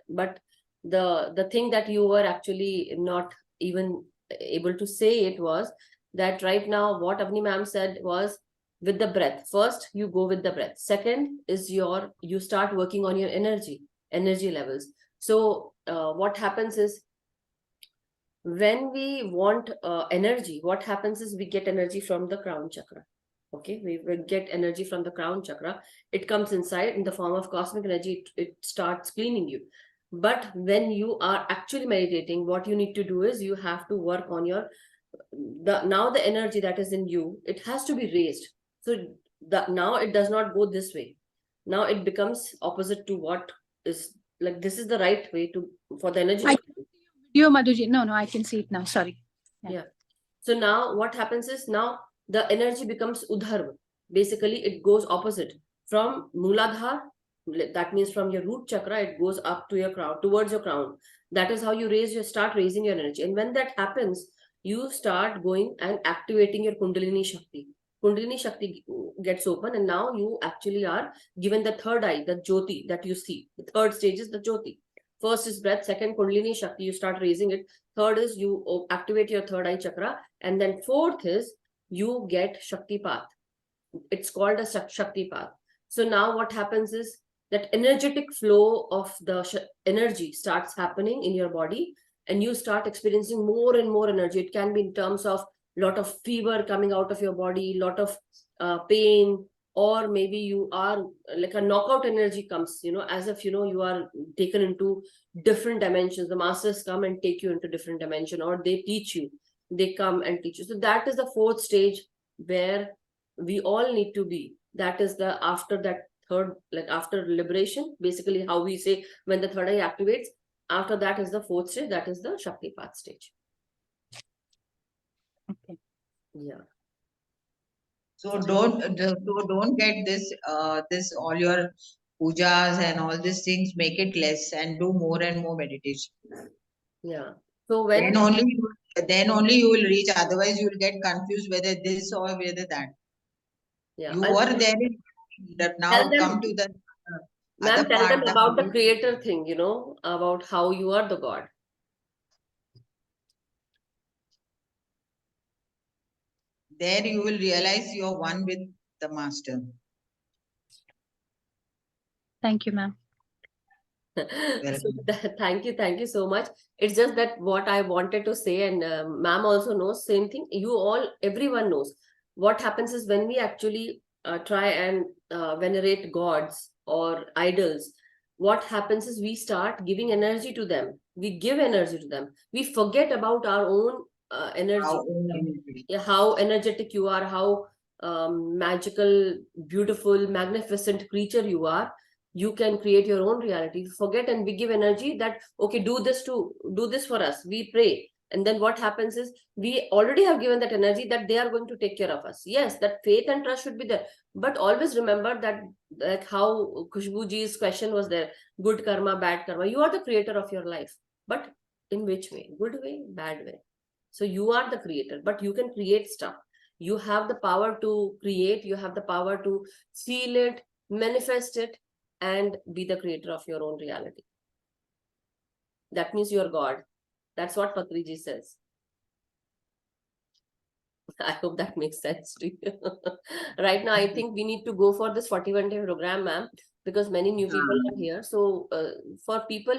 but the thing that you were actually not even able to say it was that right now what Avani ma'am said was with the breath. First, you go with the breath. Second is you start working on your energy levels. So what happens is when we want energy, what happens is we get energy from the crown chakra. Okay, we get energy from the crown chakra. It comes inside in the form of cosmic energy. It starts cleaning you. But when you are actually meditating, what you need to do is you have to work on your now the energy that is in you, it has to be raised. So now it does not go this way. Now it becomes opposite to what is, like, this is the right way to for the energy. You, Madhuji. No, I can see it now. Sorry. Yeah. So now what happens is now the energy becomes udharva. Basically, it goes opposite from Mooladhar. That means from your root chakra, it goes up to your crown, towards your crown. That is how you start raising your energy. And when that happens, you start going and activating your Kundalini Shakti. Kundalini Shakti gets open, and now you actually are given the third eye, the Jyoti that you see. The third stage is the Jyoti. First is breath, second Kundalini Shakti, you start raising it. Third is you activate your third eye chakra. And then fourth is you get Shakti path. It's called a Shakti path. So now what happens is that energetic flow of the energy starts happening in your body, and you start experiencing more and more energy. It can be in terms of lot of fever coming out of your body, lot of pain, or maybe you are like a knockout energy comes, as if you are taken into different dimensions. The masters come and take you into different dimension, or they teach you, they come and teach you. So that is the fourth stage where we all need to be. That is the after that third, like after liberation, basically how we say when the third eye activates, after that is the fourth stage, that is the Shakti path stage. Yeah. So don't get this all your pujas and all these things, make it less and do more and more meditation. Yeah. So when Then only you will reach. Otherwise, you will get confused whether this or whether that. yeah, You were there in that. tell Now come them, to the ma'am, other tell them part. about the creator thing, about how you are the God. There you will realize you are one with the master. Thank you, ma'am. So thank you so much. It's just that what I wanted to say, and ma'am also knows same thing. Everyone knows what happens is when we actually try and venerate gods or idols. What happens is we start giving energy to them. We give energy to them. We forget about our own energy. Our own energy. Yeah, how energetic you are, how magical, beautiful, magnificent creature you are. You can create your own reality. Forget, and we give energy that, okay, do this for us. We pray. And then what happens is we already have given that energy that they are going to take care of us. Yes, that faith and trust should be there. But always remember that, like how Khushbu ji's question was there, good karma, bad karma. You are the creator of your life. But in which way? Good way, bad way. So you are the creator, but you can create stuff. You have the power to create. You have the power to feel it, manifest it, and be the creator of your own reality. That means you're God. That's what Patriji says. I hope that makes sense to you. Right now, I think we need to go for this 41-day program, ma'am, because many new people are here. So for people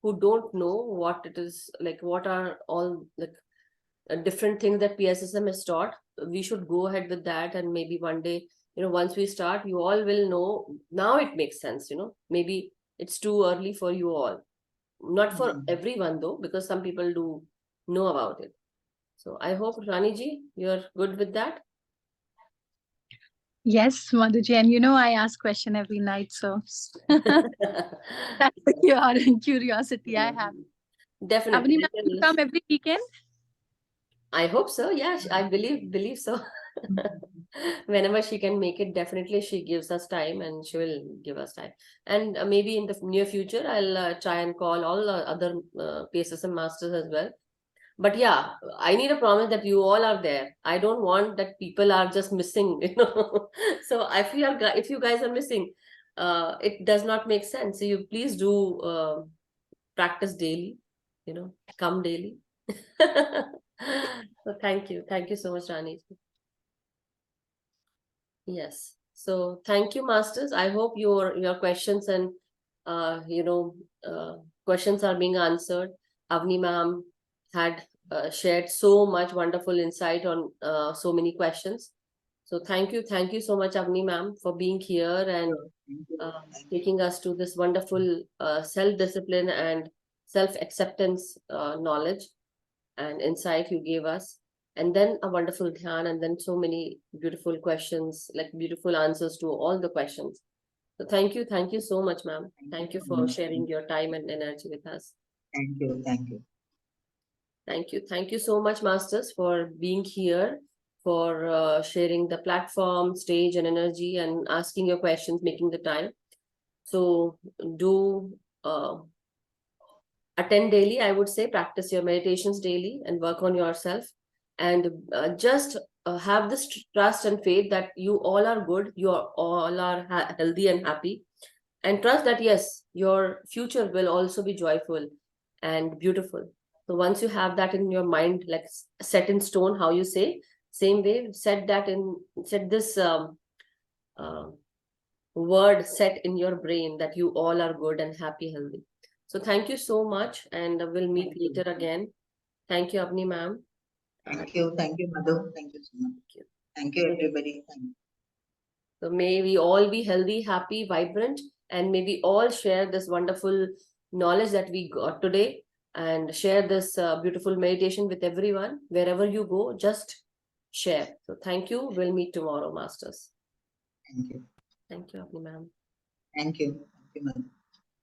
who don't know what it is, like what are all like different things that PSSM has taught, we should go ahead with that. And maybe one day, once we start, you all will know. Now it makes sense, maybe it's too early for you all. Not for everyone though, because some people do know about it. So I hope, Rani ji, you're good with that. Yes, Madhuji, and I ask question every night, so that's the curiosity I have. Definitely. Avanii, ma'am, you come every weekend? I hope so. Yeah, I believe so. Whenever she can make it, definitely she gives us time, and she will give us time. And maybe in the near future, I'll try and call all other PSSM masters as well. But yeah, I need a promise that you all are there. I don't want that people are just missing, So if you guys are missing, it does not make sense. So you please do practice daily, come daily. So thank you so much, Rani. Yes. So thank you, masters. I hope your questions and questions are being answered. Avani ma'am had shared so much wonderful insight on so many questions. So thank you so much, Avani ma'am, for being here and taking us to this wonderful self-discipline and self-acceptance knowledge and insight you gave us. And then a wonderful dhyan, and then so many beautiful questions, like beautiful answers to all the questions. So thank you so much, ma'am. Thank you for sharing your time and energy with us. Thank you. Thank you so much, masters, for being here, for sharing the platform, stage, and energy, and asking your questions, making the time. So do attend daily. I would say practice your meditations daily and work on yourself, and just have this trust and faith that you all are good, you all are healthy and happy, and trust that yes, your future will also be joyful and beautiful. So once you have that in your mind, like set in stone, how you say, same way, set this word set in your brain that you all are good and happy, healthy. So thank you so much, and we'll meet later again. Thank you, Avani ma'am. Thank you, Madhu. Thank you so much. Thank you, everybody. Thank you. So may we all be healthy, happy, vibrant, and may we all share this wonderful knowledge that we got today, and share this beautiful meditation with everyone. Wherever you go, just share. So thank you. We'll meet tomorrow, masters. Thank you. Thank you, Avani ma'am. Thank you, Madhu.